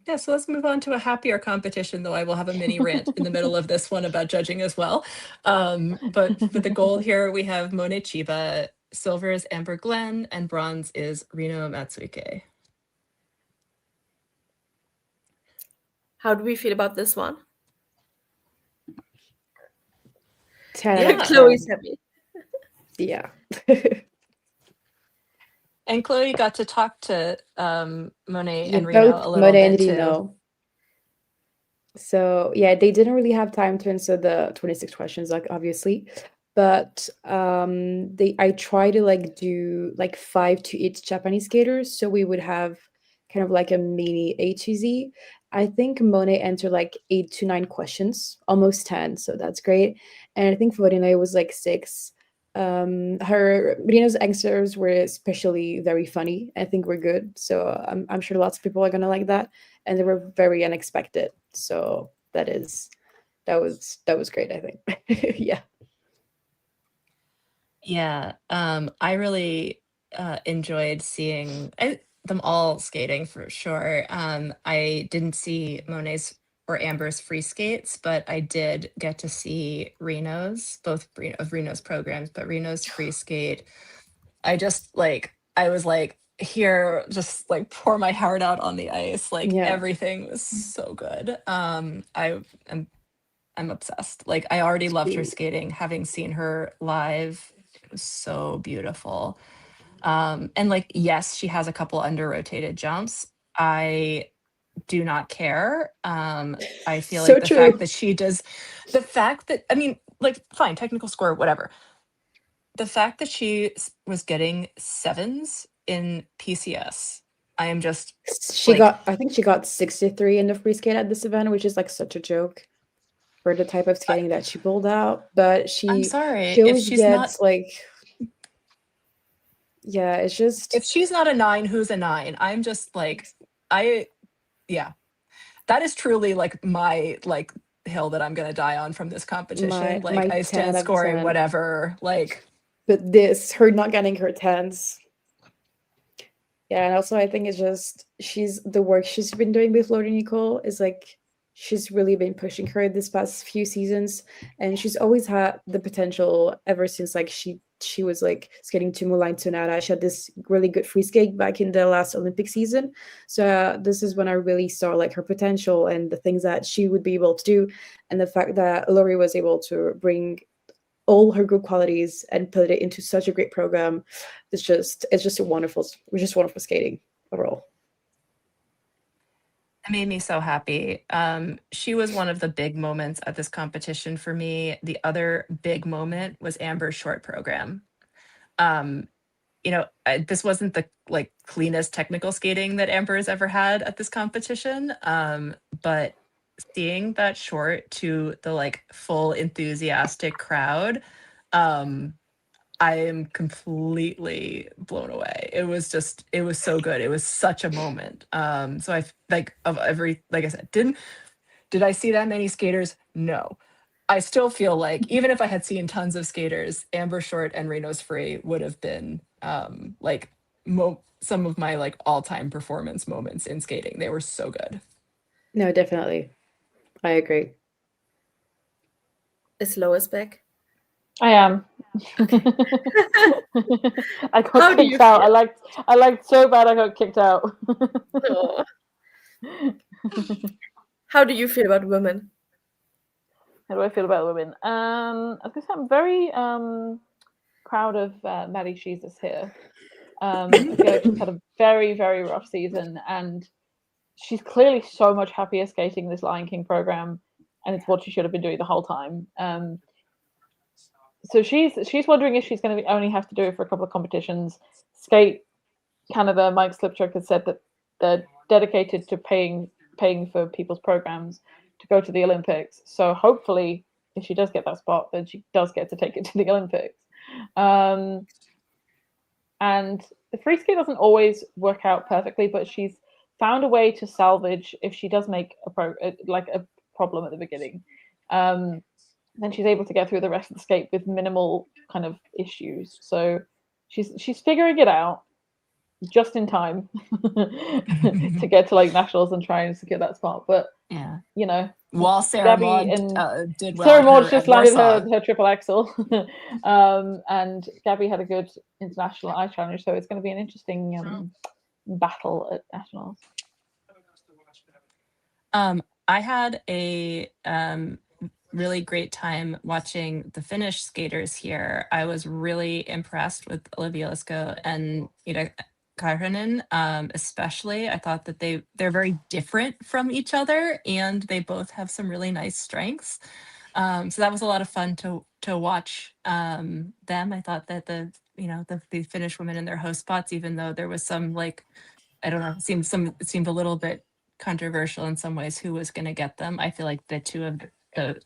Yeah, so let's move on to a happier competition, though I will have a mini rant in the middle of this one about judging as well. But for the gold here, we have Monet Chiba, silver is Amber Glenn, and bronze is Rino Matsuike. How do we feel about this one? 10 Yeah. out of 10. Chloe's happy. Yeah. And Chloe got to talk to Monet and Yeah, Rino both a little Monet bit and too. Rino. So yeah, they didn't really have time to answer the 26 questions, like obviously, but I try to like do like 5 to each Japanese skaters, so we would have kind of like a mini A to Z. I think Monet entered like 8 to 9 questions, almost 10, so that's great. And I think for Rino it was like 6. Rino's answers were especially very funny. I think we're good, so I'm sure lots of people are gonna like that, and they were very unexpected. So that was great, I think. Yeah. Yeah, I really enjoyed seeing them all skating for sure. I didn't see Monet's or Amber's free skates, but I did get to see Reno's, both of Reno's programs, but Reno's free skate. I was like, here, just like pour my heart out on the ice. Like Yeah. everything was so good. I'm obsessed. Like I already loved her Sweet. skating, having seen her live. It was so beautiful. And like, yes, she has a couple under rotated jumps. I do not care. I feel So like the true. fact that, I mean, like, fine, technical score, whatever. The fact that she was getting 7s in PCS, I am just, I think she got 63 in the free skate at this event, which is like such a joke for the type of skating that she pulled out. But I'm she sorry, always gets like, yeah, it's just, if she's not a 9, who's a 9? I'm just like, yeah, that is truly like my like hill that I'm gonna die on from this competition. my Like I 10 stand out of scoring 10. whatever. Like, But her not getting her 10s. Yeah, and also I think it's just the work she's been doing with Lord and Nicole is like she's really been pushing her this past few seasons, and she's always had the potential ever since like she was like skating to Moulin Sonata. She had this really good free skate back in the last Olympic season. So this is when I really saw like her potential and the things that she would be able to do, and the fact that Lori was able to bring all her good qualities and put it into such a great program. It's just wonderful skating overall. it made me so happy. She was one of the big moments at this competition for me. The other big moment was Amber's short program. This wasn't the like cleanest technical skating that Amber has ever had at this competition. But seeing that short to the like full enthusiastic crowd, I am completely blown away. It was so good. It was such a moment. So I like I said, did I see that many skaters? No. I still feel like even if I had seen tons of skaters, Amber Short and Reno's Free would have been like some of my like all-time performance moments in skating. They were so good. No, definitely. I agree. Is Lois back? I am. I got How do you kicked out. feel? I liked so bad I got kicked out. Oh. How do you feel about women? How do I feel about women? I was gonna say I'm very proud of Maddie Jesus here. I feel like she's had a very, very rough season, and she's clearly so much happier skating this Lion King program, and it's what she should have been doing the whole time. So she's wondering if she's going to only have to do it for a couple of competitions. Skate Canada, Mike Slipchuk has said that they're dedicated to paying for people's programs. to go to the Olympics. So hopefully, if she does get that spot, then she does get to take it to the Olympics. And the free skate doesn't always work out perfectly, but she's found a way to salvage if she does make a problem at the beginning. Then she's able to get through the rest of the skate with minimal kind of issues. So she's figuring it out just in time to get to like nationals and try and secure that spot. But Yeah, you know, while Sarah Gabby Maud did well. Sarah at Maud her- just at landed Warsaw. her triple axel, and Gabby had a good international eye challenge. So it's going to be an interesting battle at nationals. I had a really great time watching the Finnish skaters here. I was really impressed with Olivia Lisko and Ida Karhunen, especially. I thought that they're very different from each other, and they both have some really nice strengths. So that was a lot of fun to watch them. I thought that the Finnish women in their host spots, even though there was some like, I don't know, it seemed a little bit controversial in some ways who was going to get them. I feel like the two of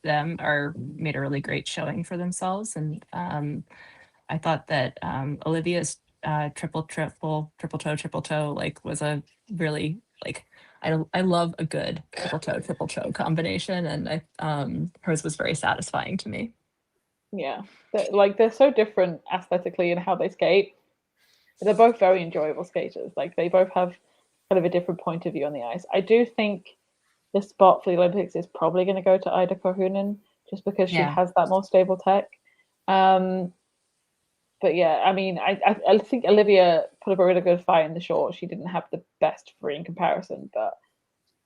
them made a really great showing for themselves, and I thought that Olivia's triple toe like was a really like I love a good triple toe combination, and hers was very satisfying to me. Yeah, they're so different aesthetically in how they skate. They're both very enjoyable skaters. Like they both have kind of a different point of view on the ice. I do think the spot for the Olympics is probably going to go to Ida Korhonen just because she has that more stable tech. But yeah, I mean, I think Olivia put up a really good fight in the short. She didn't have the best free in comparison, but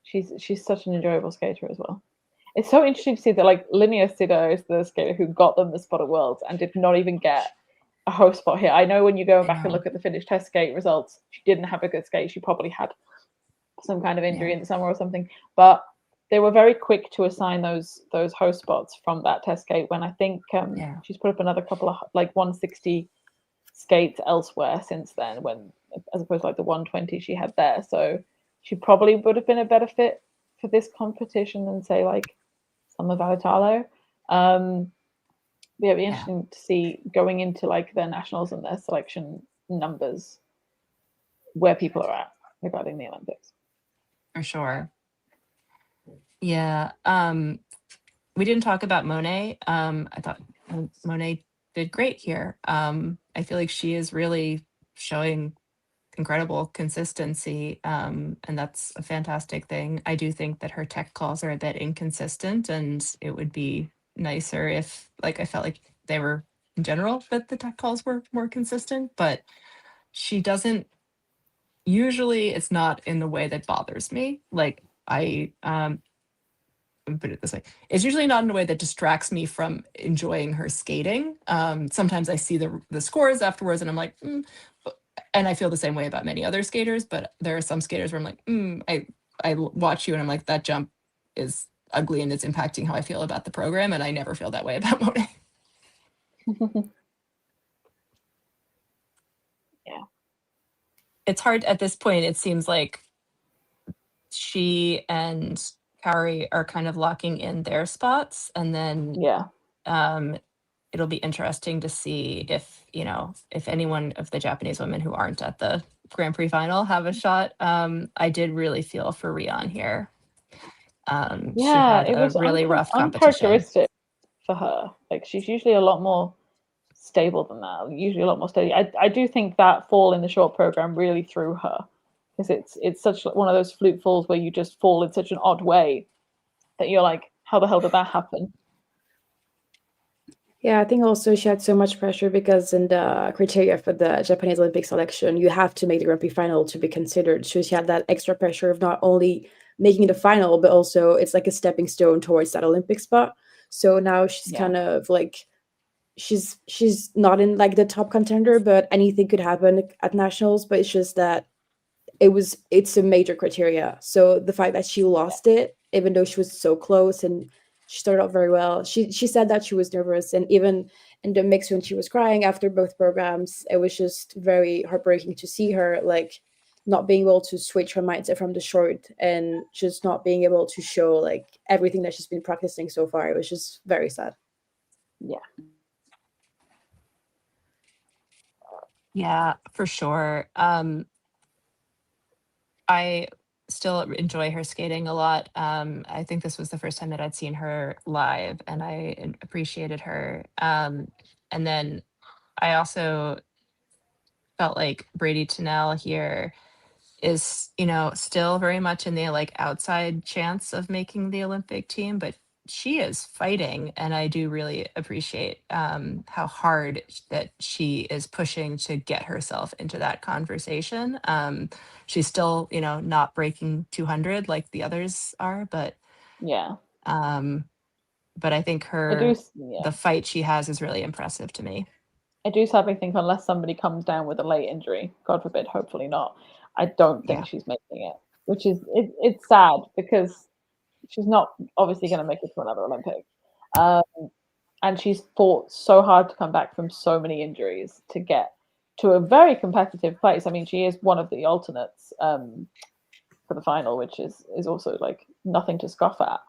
she's such an enjoyable skater as well. It's so interesting to see that like Linnea Sidder is the skater who got them the spot at Worlds and did not even get a host spot here. I know when you go back and look at the Finnish test skate results, she didn't have a good skate. She probably had some kind of injury in the summer or something, but they were very quick to assign those host spots from that test skate when I think she's put up another couple of like 160 skates elsewhere since then, when as opposed to like the 120 she had there. So she probably would have been a better fit for this competition than say like Summer Valitalo. It'd be interesting to see going into like their nationals and their selection numbers where people are at regarding the Olympics. For sure. Yeah. We didn't talk about Monet. I thought Monet did great here. I feel like she is really showing incredible consistency, and that's a fantastic thing. I do think that her tech calls are a bit inconsistent, and it would be nicer if, like, I felt like they were in general that the tech calls were more consistent, but she doesn't usually, it's not in the way that bothers me. Like put it this way, it's usually not in a way that distracts me from enjoying her skating. Sometimes I see the scores afterwards and I'm like, and I feel the same way about many other skaters, but there are some skaters where I'm like, I watch you and I'm like, that jump is ugly and it's impacting how I feel about the program, and I never feel that way about Monet. Yeah. It's hard at this point. It seems like she and Kaori are kind of locking in their spots, and then it'll be interesting to see if anyone of the Japanese women who aren't at the Grand Prix final have a shot. I did really feel for Rion here. She had it was a really rough competition. Uncharacteristic for her. Like she's usually a lot more stable than that. Usually a lot more steady. I do think that fall in the short program really threw her, because it's such one of those fluke falls where you just fall in such an odd way that you're like, how the hell did that happen? Yeah, I think also she had so much pressure because in the criteria for the Japanese Olympic selection, you have to make the Grand Prix final to be considered. So she had that extra pressure of not only making the final, but also it's like a stepping stone towards that Olympic spot. So now she's kind of like, she's not in like the top contender, but anything could happen at nationals. But it's just that it's a major criteria. So the fact that she lost it, even though she was so close and she started out very well, she said that she was nervous, and even in the mix when she was crying after both programs, it was just very heartbreaking to see her like not being able to switch her mindset from the short and just not being able to show like everything that she's been practicing so far. It was just very sad. Yeah, for sure. I still enjoy her skating a lot. I think this was the first time that I'd seen her live, and I appreciated her. And then I also felt like Brady Tennell here is, still very much in the like outside chance of making the Olympic team, but she is fighting, and I do really appreciate how hard that she is pushing to get herself into that conversation. She's still, not breaking 200 like the others are, but I think the fight she has is really impressive to me. I do sadly think unless somebody comes down with a late injury, God forbid, hopefully not, I don't think she's making it, which is it's sad because she's not obviously going to make it to another Olympics. And she's fought so hard to come back from so many injuries to get to a very competitive place. I mean, she is one of the alternates for the final, which is also like nothing to scoff at.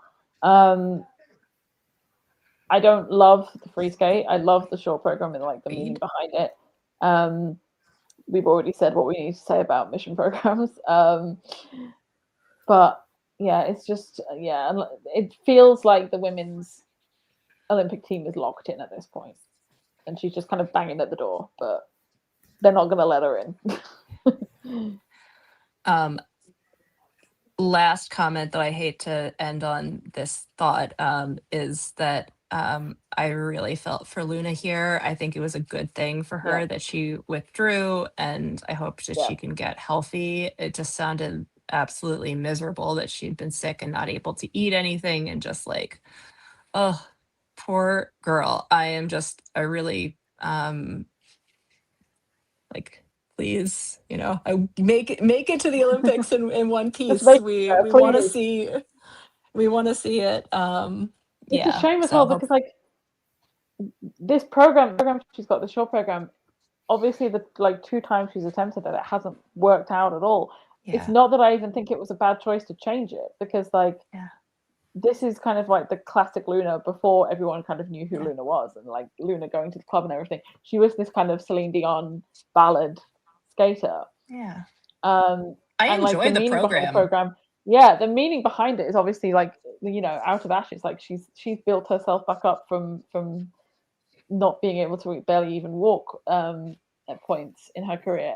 I don't love the free skate. I love the short program and like the meaning behind it. We've already said what we need to say about mission programs. But yeah, it's just, it feels like the women's Olympic team is locked in at this point. And she's just kind of banging at the door, but they're not going to let her in. Last comment, though I hate to end on this thought, is that I really felt for Luna here. I think it was a good thing for her that she withdrew, and I hope that she can get healthy. It just sounded absolutely miserable that she'd been sick and not able to eat anything, and just like, oh, poor girl. I really like, please, I make it to the Olympics in one piece. We want to see it. It's a shame as well because like this program she's got, the short program, obviously the like 2 times she's attempted it hasn't worked out at all. It's not that I even think it was a bad choice to change it, because like this is kind of like the classic Luna before everyone kind of knew who Luna was, and like Luna going to the club and everything. She was this kind of Celine Dion ballad skater. I enjoy the program. The meaning behind it is obviously like, out of ashes. Like she's built herself back up from not being able to barely even walk at points in her career,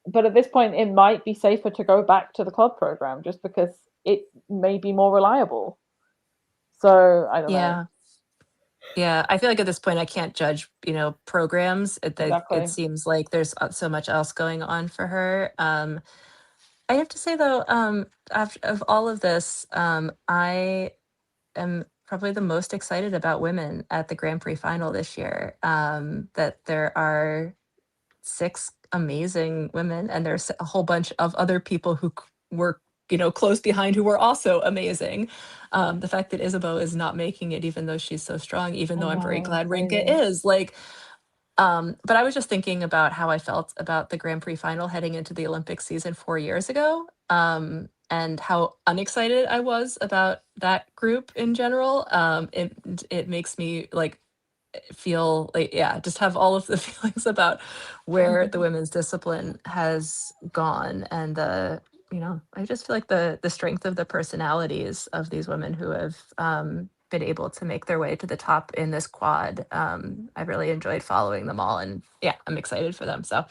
but at this point it might be safer to go back to the club program just because it may be more reliable. So I don't know. Yeah, I feel like at this point I can't judge, programs. It seems like there's so much else going on for her. I have to say though, after of all of this, I am probably the most excited about women at the Grand Prix final this year. That there are 6 amazing women, and there's a whole bunch of other people who were close behind who were also amazing. The fact that Isabeau is not making it, even though she's so strong, even though I'm very glad Rinka is, like, but I was just thinking about how I felt about the Grand Prix final heading into the Olympic season 4 years ago, and how unexcited I was about that group in general. It makes me like feel like, just have all of the feelings about where the women's discipline has gone, and I just feel like the strength of the personalities of these women who have been able to make their way to the top in this quad. I've really enjoyed following them all, and I'm excited for them. So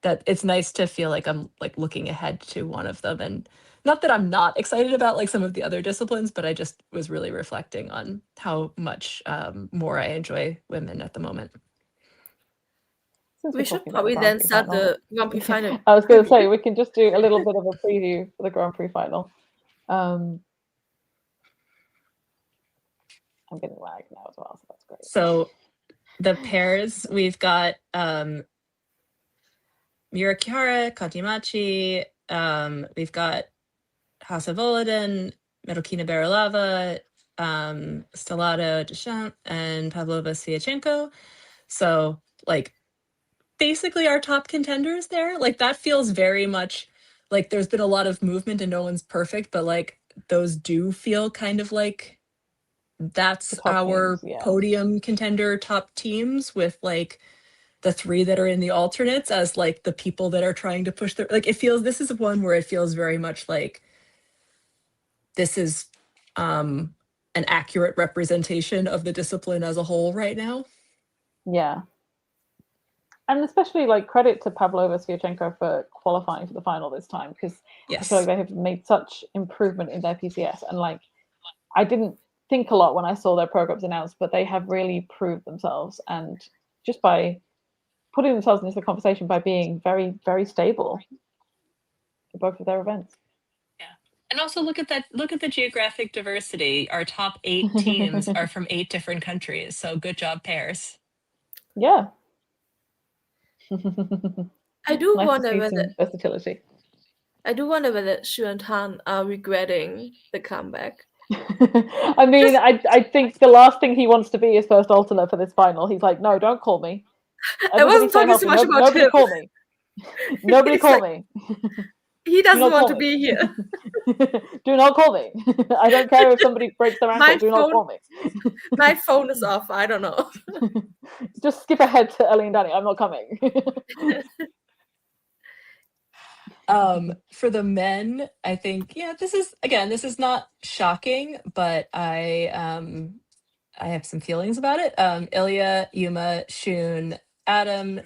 that it's nice to feel like I'm like looking ahead to one of them, and not that I'm not excited about like some of the other disciplines, but I just was really reflecting on how much more I enjoy women at the moment. We should probably then start the Grand Prix final. I was going to say, we can just do a little bit of a preview for the Grand Prix final. I'm getting lag now as well, so that's great. So the pairs, we've got Murikihara, Katimachi, we've got Hasa Volodin, Medokina Berilava, Stellato Deschamps, and Pavlova Siachenko. So like basically our top contenders there. Like that feels very much like there's been a lot of movement and no one's perfect, but like those do feel kind of like that's The top our teams, yeah. podium contender top teams, with like the 3 that are in the alternates as like the people that are trying to push their, like it feels, this is one where it feels very much like this is an accurate representation of the discipline as a whole right now. Yeah. And especially like credit to Pavlova Sviatchenko for qualifying for the final this time, because I feel like they have made such improvement in their PCS. And like, I didn't think a lot when I saw their programs announced, but they have really proved themselves, and just by putting themselves into the conversation by being very, very stable for both of their events. Yeah. And also look at the geographic diversity. Our top 8 teams are from 8 different countries. So good job, pairs. Yeah. I do nice wonder to see whether some versatility. I do wonder whether Shu and Han are regretting the comeback. I mean, I think the last thing he wants to be is first alternate for this final. He's like, no, don't call me. I wasn't talking so much about nobody him. call me. Nobody He's call like, me. He doesn't want call to me. be here. Do not call me. I don't care if somebody breaks their ankle. Do not call me. My phone is off. I don't know. Just skip ahead to Ellie and Danny. I'm not coming. For the men, I think, yeah, this is not shocking, but I have some feelings about it. Ilya, Yuma, Shun, Adam,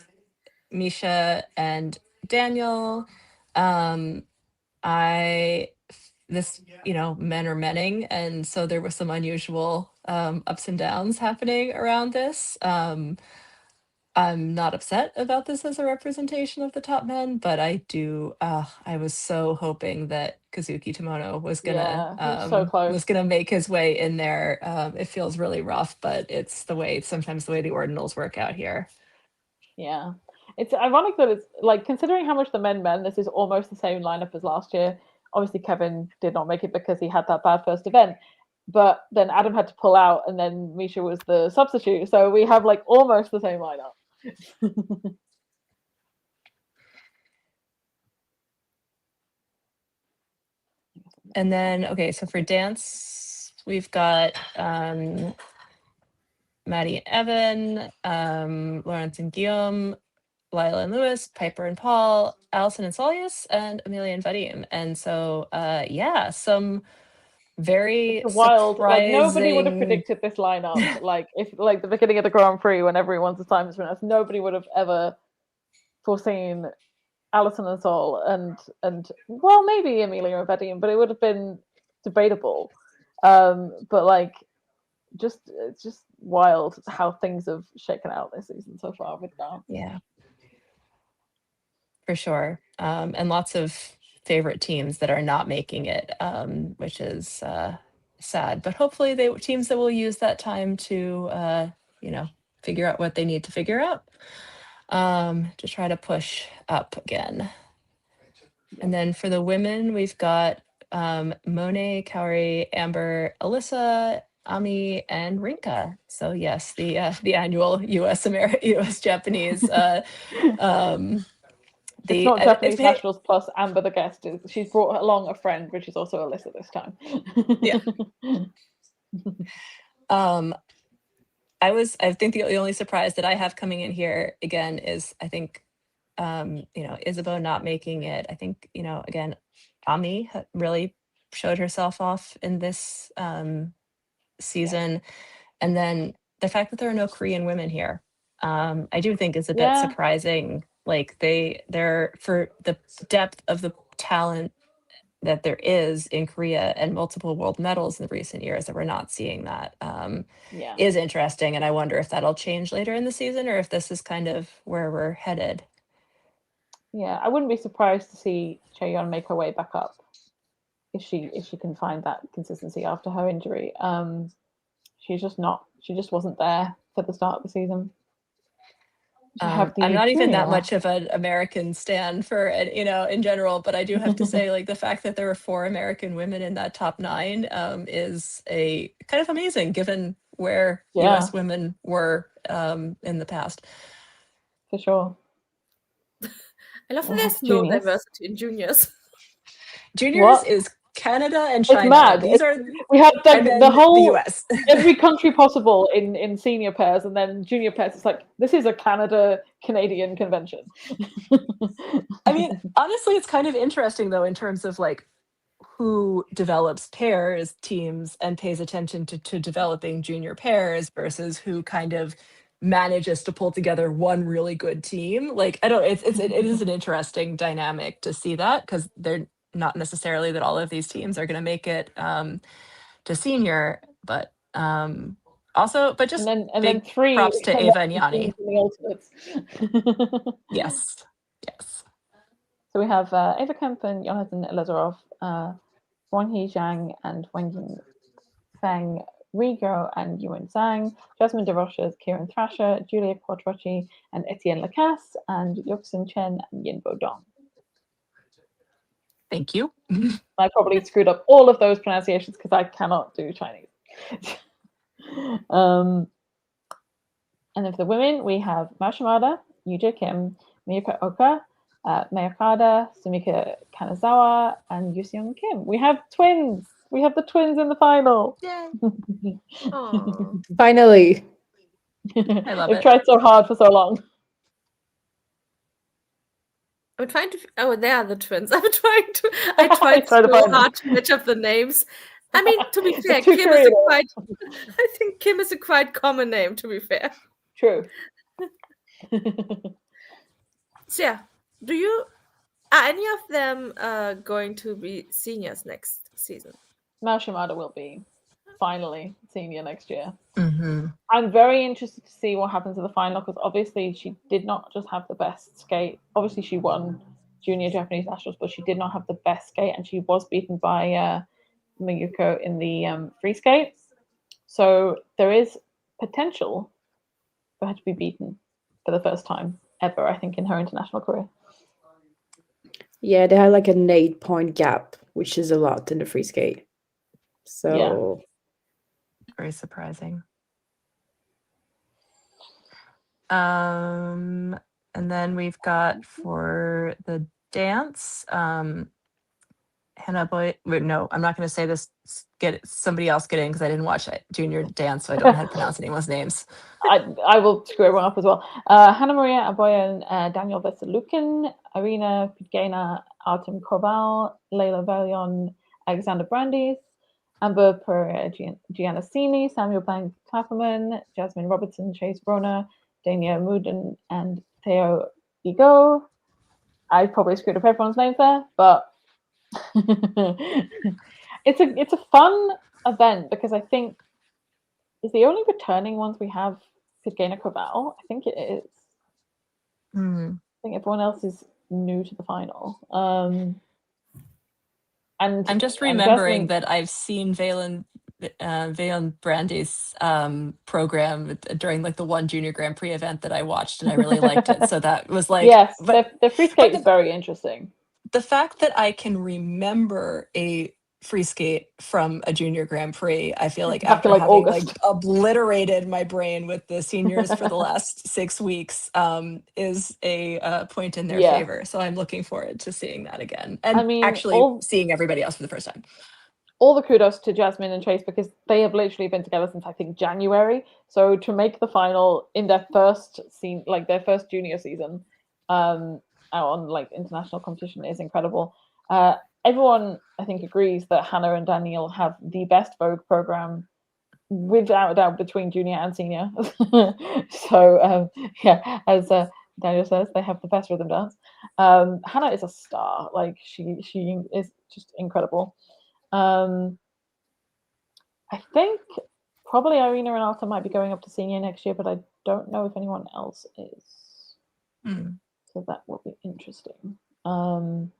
Misha, and Daniel. Men are menning, and so there was some unusual ups and downs happening around this. I'm not upset about this as a representation of the top men, but I was so hoping that Kazuki Tomono was gonna make his way in there. It feels really rough, but it's sometimes the way the ordinals work out here. Yeah. It's ironic that it's like, considering how much the men, this is almost the same lineup as last year. Obviously Kevin did not make it because he had that bad first event, but then Adam had to pull out, and then Misha was the substitute, so we have like almost the same lineup. And then, okay, so for dance, we've got Maddie and Evan, Lawrence and Guillaume, Lila and Lewis, Piper and Paul, Allison and Solius, and Amelia and Vadim. And so, some very wild, surprising... like nobody would have predicted this lineup. Like if like the beginning of the Grand Prix when everyone's assignments were announced, nobody would have ever foreseen Allison and Sol and well, maybe Amelia and Vadim, but it would have been debatable. But like it's just wild how things have shaken out this season so far with that. Yeah, for sure. And lots of favorite teams that are not making it, which is sad. But hopefully teams that will use that time to figure out what they need to figure out, to try to push up again. And then for the women, we've got Monet, Kaori, Amber, Alyssa, Ami, and Rinka. So yes, the annual US Japanese. It's not Japanese nationals plus Amber the guest. She's brought along a friend, which is also Alyssa this time. Yeah. I think the only surprise that I have coming in here again is I think Isabeau not making it. I think again, Ami really showed herself off in this season, yeah. And then the fact that there are no Korean women here, I do think is a bit surprising. Like they're for the depth of the talent that there is in Korea and multiple world medals in the recent years, that we're not seeing that is interesting. And I wonder if that'll change later in the season, or if this is kind of where we're headed. Yeah, I wouldn't be surprised to see Chaeyeon make her way back up if she can find that consistency after her injury. She just wasn't there for the start of the season. I'm not even that much of an American stan for in general, but I do have to say, like, the fact that there were 4 American women in that top 9 is a kind of amazing, given where US women were in the past. For sure. I love that We have there's no juniors. diversity in juniors. Juniors What? is Canada and It's China. mad. These are We have like and then the whole US. every country possible in senior pairs, and then junior pairs. It's like this is a Canada-Canadian convention. I mean, honestly, it's kind of interesting though in terms of like who develops pairs, teams, and pays attention to developing junior pairs versus who kind of manages to pull together one really good team. Like, I don't, it is an interesting dynamic to see that, because they're not necessarily that all of these teams are going to make it to senior, but also, but just and then big three props to Ava and Yanni. in the ultimates. Yes, yes. So we have Ava Kemp and Jonathan Lazarov, Wang He Zhang and Wenjing Feng, Rigo and Yuan Zhang, Jasmine DeRoches, Kieran Thrasher, Julia Quattrocchi, and Etienne Lacasse, and Yuxin Chen and Yinbo Dong. Thank you. I probably screwed up all of those pronunciations because I cannot do Chinese. And then for the women, we have Mao Shimada, Yuja Kim, Miyuka Oka, Mei Okada, Sumika Kanazawa, and Yuseong Kim. We have twins. We have the twins in the final. Yay. Oh, Finally. I love They've it. tried so hard for so long. I'm trying to. Oh, they are the twins. I'm trying to. I tried Try to so find them. hard to match up the names. I mean, to be fair, Too Kim is a creative. quite. I think Kim is a quite common name. To be fair. True. So yeah, are any of them going to be seniors next season? Mao Shimada will be finally senior next year. Mm-hmm. I'm very interested to see what happens in the final, because obviously she did not just have the best skate. Obviously she won Junior Japanese Nationals, but she did not have the best skate, and she was beaten by Miyuko in the free skate. So there is potential for her to be beaten for the first time ever, I think, in her international career. Yeah, they had like an 8-point gap, which is a lot in the free skate. So Very surprising. And then we've got for the dance, Hannah Boy. Wait, no, I'm not going to say this. Get somebody else get in, because I didn't watch junior dance, so I don't know how to pronounce anyone's names. I will screw everyone up as well. Hannah Maria Aboyan, Daniel Veselukin, Irina Pidgena, Artem Koval, Leila Velion, Alexander Brandis, Amber Pereira Giannassini, Samuel Blank Clapperman, Jasmine Robertson, Chase Brona, Dania Muden, and Theo Igo. I probably screwed up everyone's names there, but it's a fun event, because I think is the only returning ones we have Pidgena Koval. I think it is. I think everyone else is new to the final. And I'm just remembering that I've seen Valen Brandy's program during like the one Junior Grand Prix event that I watched, and I really liked it. So that was like, yes, but the free skate is very interesting. The fact that I can remember a free skate from a Junior Grand Prix, I feel like Back after in, like, having August. like obliterated my brain with the seniors for the last 6 weeks, is a point in their favor. So I'm looking forward to seeing that again, and I mean, actually seeing everybody else for the first time. All the kudos to Jasmine and Chase, because they have literally been together since I think January. So to make the final in their first their first junior season, on like international competition is incredible. Everyone I think agrees that Hannah and Daniel have the best Vogue program without a doubt between junior and senior. So yeah, as Daniel says, they have the best rhythm dance. Hannah is a star. Like she is just incredible. I think probably Irina and Alta might be going up to senior next year, but I don't know if anyone else is. So that will be interesting. And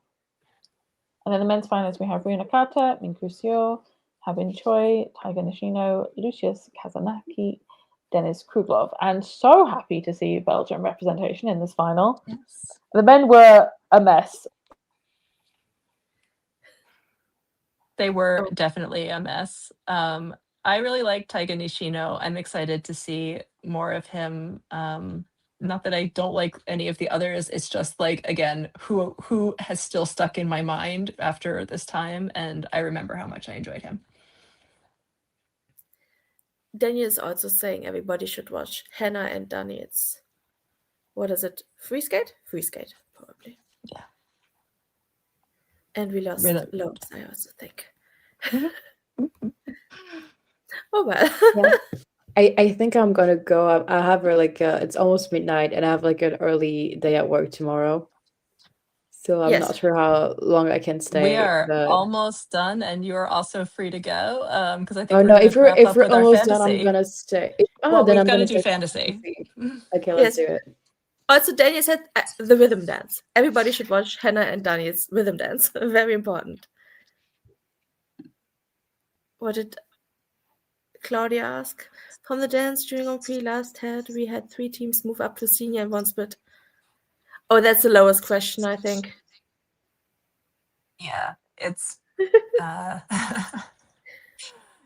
then the men's finals, we have Ryu Nakata, Minku Seo, Habin Choi, Taiga Nishino, Lucius Kazanaki, Denis Kruglov. And so happy to see Belgium representation in this final. Yes. The men were a mess. They were definitely a mess. I really like Taiga Nishino. I'm excited to see more of him not that I don't like any of the others. It's just like, again, who has still stuck in my mind after this time, and I remember how much I enjoyed him. Daniel is also saying everybody should watch Hannah and Danny. It's, what is it? Free skate, probably. Yeah. And we lost Really? Lois, I also think. Oh well. Yeah. I think I'm gonna go. I have it's almost midnight, and I have like an early day at work tomorrow. So I'm Yes. not sure how long I can stay. We are but- almost done, and you are also free to go. Because I think Oh we're no! gonna If we're wrap up with our almost done, I'm fantasy. gonna stay. Well, then we've I'm got to gonna do stay fantasy. Okay, let's Yes. do it. Also, Daniel said the rhythm dance. Everybody should watch Hannah and Daniel's rhythm dance. Very important. What did Claudia ask? From the dance during our Prix last head, we had 3 teams move up to senior and 1 split. Oh, that's the lowest question, I think. Yeah, it's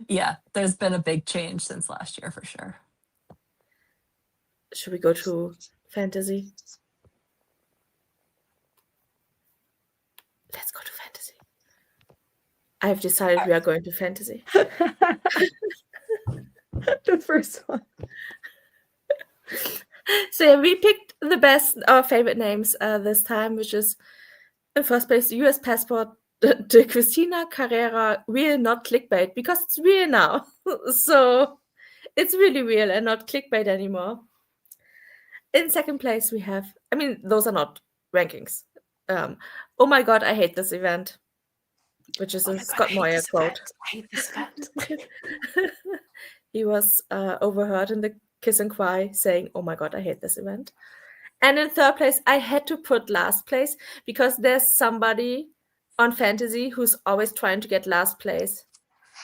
yeah, there's been a big change since last year for sure. Should we go to fantasy? Let's go to fantasy. I've decided we are going to fantasy. The first one. So yeah, we picked the best, our favorite names this time, which is in first place, US Passport de Cristina Carrera, real, not clickbait, because it's real now. So it's really real and not clickbait anymore. In second place, we have, I mean, those are not rankings. Oh my God, I hate this event, which is a Scott Moyer quote. I hate this event. He was overheard in the Kiss and Cry saying, oh my God, I hate this event. And in third place, I had to put last place because there's somebody on fantasy who's always trying to get last place.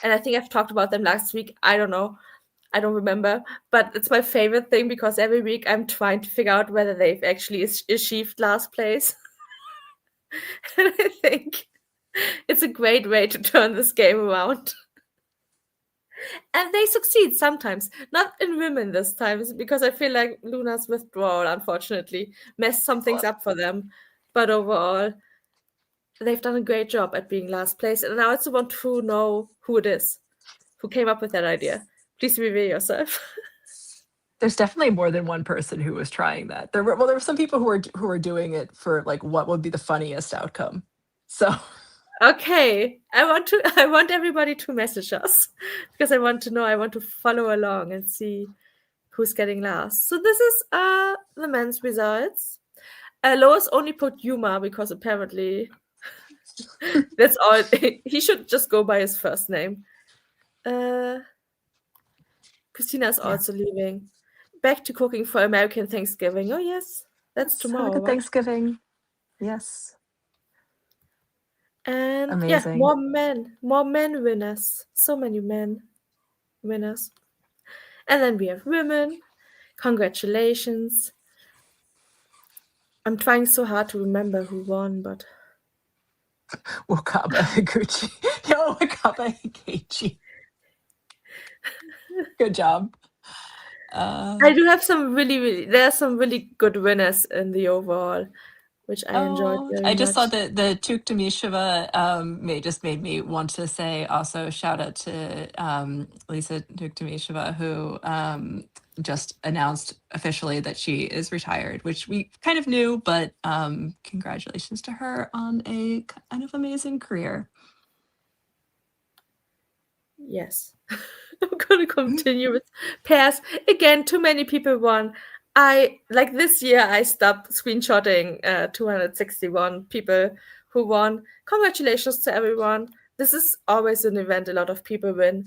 And I think I've talked about them last week. I don't know. I don't remember. But it's my favorite thing because every week I'm trying to figure out whether they've actually achieved last place. And I think it's a great way to turn this game around. And they succeed sometimes, not in women this time, because I feel like Luna's withdrawal, unfortunately, messed some things up for them. But overall, they've done a great job at being last place. And I also want to know who it is, who came up with that idea. Please reveal yourself. There's definitely more than one person who was trying that. There were some people who were doing it for like what would be the funniest outcome. So Okay, I want everybody to message us because I want to know. I want to follow along and see who's getting last. So this is the men's results. Lois only put Yuma because apparently that's all. He should just go by his first name. Christina's also leaving. Back to cooking for American Thanksgiving. Oh yes, that's tomorrow. Have a good right? Thanksgiving. Yes. And Amazing. yeah, more men winners. So many men winners. And then we have women. Congratulations. I'm trying so hard to remember who won, but Wakaba Higuchi. No, Wakaba Higuchi. Good job. I do have some there are some really good winners in the overall, which I enjoyed very much. I just saw that the Tuk Tomisheva just made me want to say also shout out to Lisa Tuk Tomisheva, who just announced officially that she is retired, which we kind of knew, but congratulations to her on a kind of amazing career. Yes. I'm going to continue with pairs. Again, too many people won. This year, I stopped screenshotting 261 people who won. Congratulations to everyone. This is always an event a lot of people win.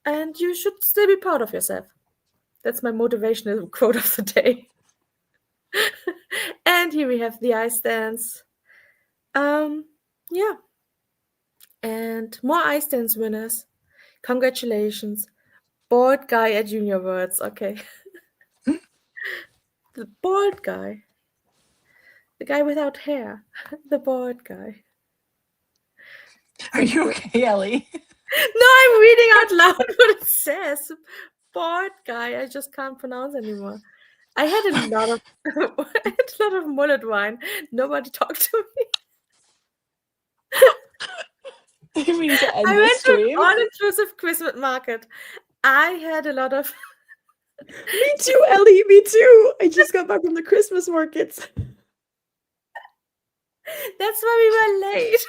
And you should still be proud of yourself. That's my motivational quote of the day. And here we have the ice dance. Yeah. And more ice dance winners. Congratulations. Bald guy at Junior Worlds. Okay. The bald guy. The guy without hair. The bald guy. Are you okay, Ellie? No, I'm reading out loud what it says. Bald guy. I just can't pronounce anymore. I had a lot of mullet wine. Nobody talked to me. You mean to end I this went to an stream? all-inclusive Christmas market. I had a lot of. Me too, Ellie. Me too. I just got back from the Christmas markets. That's why we were late.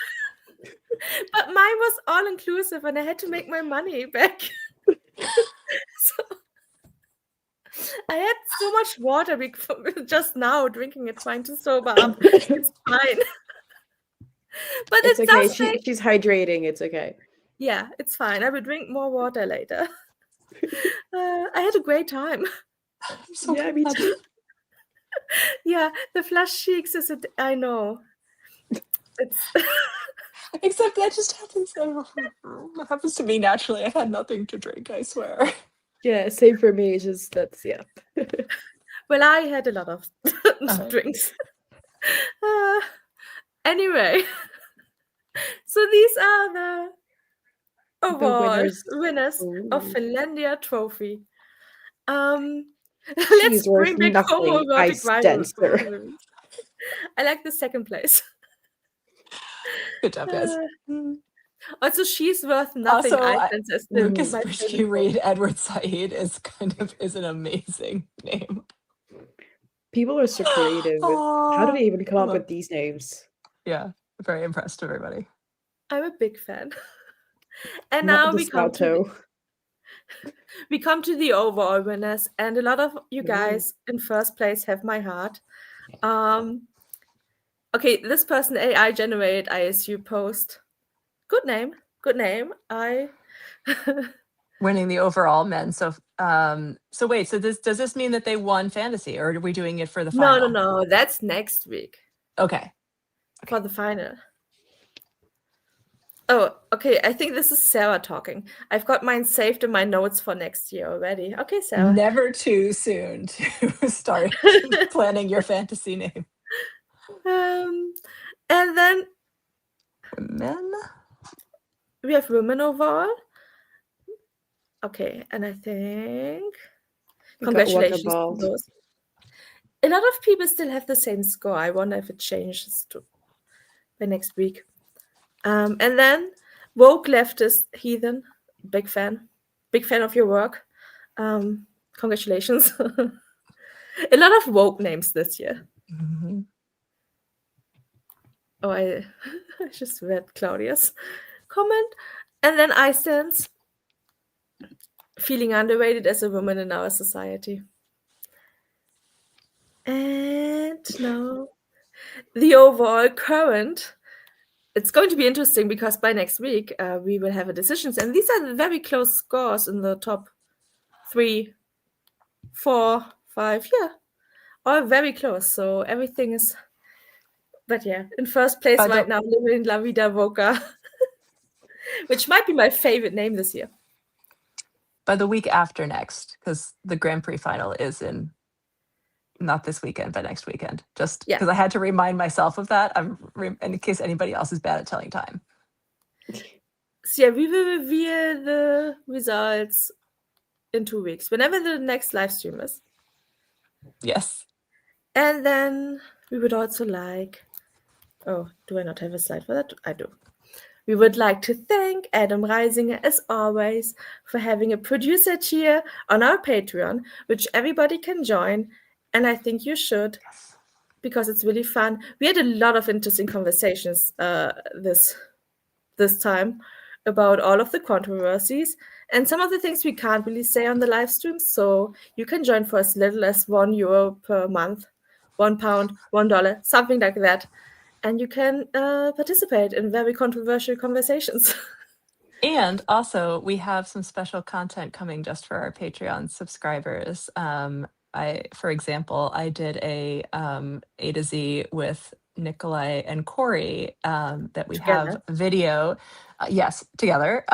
But mine was all-inclusive, and I had to make my money back. So I had so much water just now drinking it, trying to sober up. It's fine. But It's it okay. does make. She's hydrating. It's okay. Yeah, it's fine. I will drink more water later. I had a great time. I'm so Yeah, me glad. too. Yeah, the flush cheeks is I know. It's Except that just happens. That happens to me naturally. I had nothing to drink, I swear. Yeah, same for me. It's just that's yeah. well, I had a lot of drinks. Anyway, so these are the award winners of Ooh. Finlandia Trophy. Let's She's worth bring back nothing, homoerotic Ice rivals. Dancer. I like the second place. Good job, guys. Also, she's worth nothing. Also, Ice Dancer is still Lucas my Brisky favorite Reed Edward Said is an amazing name. People are so creative. How do they even come up Hello. with these names? Yeah, very impressed, everybody. I'm a big fan. And Not now the we come to the overall winners, and a lot of you guys in first place have my heart. Okay, this person AI generated ISU post. Good name. Winning the overall men. So wait, so does this mean that they won fantasy, or are we doing it for the final? No, that's next week. Okay. For the final. Oh, okay. I think this is Sarah talking. I've got mine saved in my notes for next year already. Okay, Sarah. Never too soon to start planning your fantasy name. And then Women. we have women overall. Okay, and I think congratulations to those. A lot of people still have the same score. I wonder if it changes by next week. And then woke leftist heathen, big fan of your work. Congratulations. A lot of woke names this year. Mm-hmm. Oh, I just read Claudia's comment. And then I sense feeling underrated as a woman in our society. And now the overall current. It's going to be interesting because by next week we will have a decisions, and these are the very close scores in the top 3, 4, 5. Yeah, all very close. So everything is. But yeah, in first place right now, living La Vida Boca, which might be my favorite name this year. By the week after next, because the Grand Prix final is in not this weekend, but next weekend. Just because I had to remind myself of that. In case anybody else is bad at telling time. So yeah, we will reveal the results in 2 weeks, whenever the next live stream is. Yes. And then we would also like. Oh, do I not have a slide for that? I do. We would like to thank Adam Reisinger, as always, for having a producer tier on our Patreon, which everybody can join. And I think you should, because it's really fun. We had a lot of interesting conversations this time about all of the controversies and some of the things we can't really say on the live stream. So you can join for as little as €1 per month, £1, $1, something like that. And you can participate in very controversial conversations. And also, we have some special content coming just for our Patreon subscribers. For example, I did a to Z with Nikolai and Corey that we have video. Yes, together.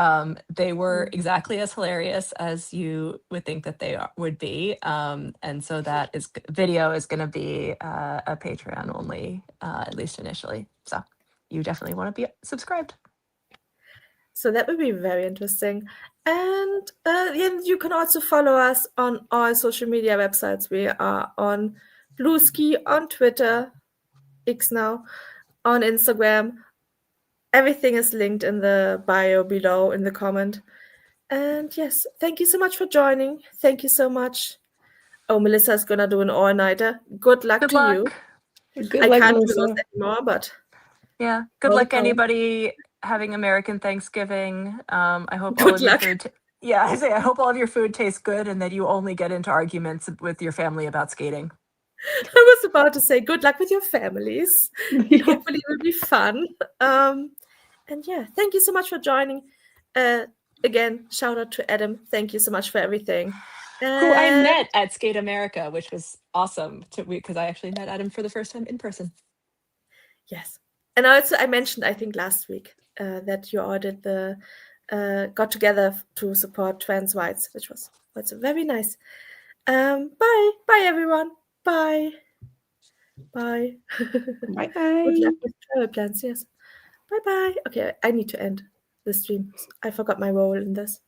They were exactly as hilarious as you would think that they would be. And so that video is going to be a Patreon only, at least initially. So you definitely want to be subscribed. So that would be very interesting. And you can also follow us on all social media websites. We are on Bluesky, on Twitter, X now, on Instagram. Everything is linked in the bio below in the comment. And yes, thank you so much for joining. Thank you so much. Oh, Melissa is going to do an all-nighter. Good luck Good to luck. you. Good I luck, can't do Melissa. those anymore, but Yeah. Good all the luck, power. anybody having American Thanksgiving. I hope all Good of your luck. food. I hope all of your food tastes good, and that you only get into arguments with your family about skating. I was about to say good luck with your families. Yeah. Hopefully it will be fun. And yeah, thank you so much for joining. Again, shout out to Adam. Thank you so much for everything. Who I And met at Skate America, which was awesome because I actually met Adam for the first time in person. yes. And also I mentioned, I think last week, that you all did the got together to support trans rights, which was very nice. Bye. Bye everyone. Bye. Bye. Bye Good bye. luck with travel plans, yes. Bye bye. Okay, I need to end the stream. I forgot my role in this.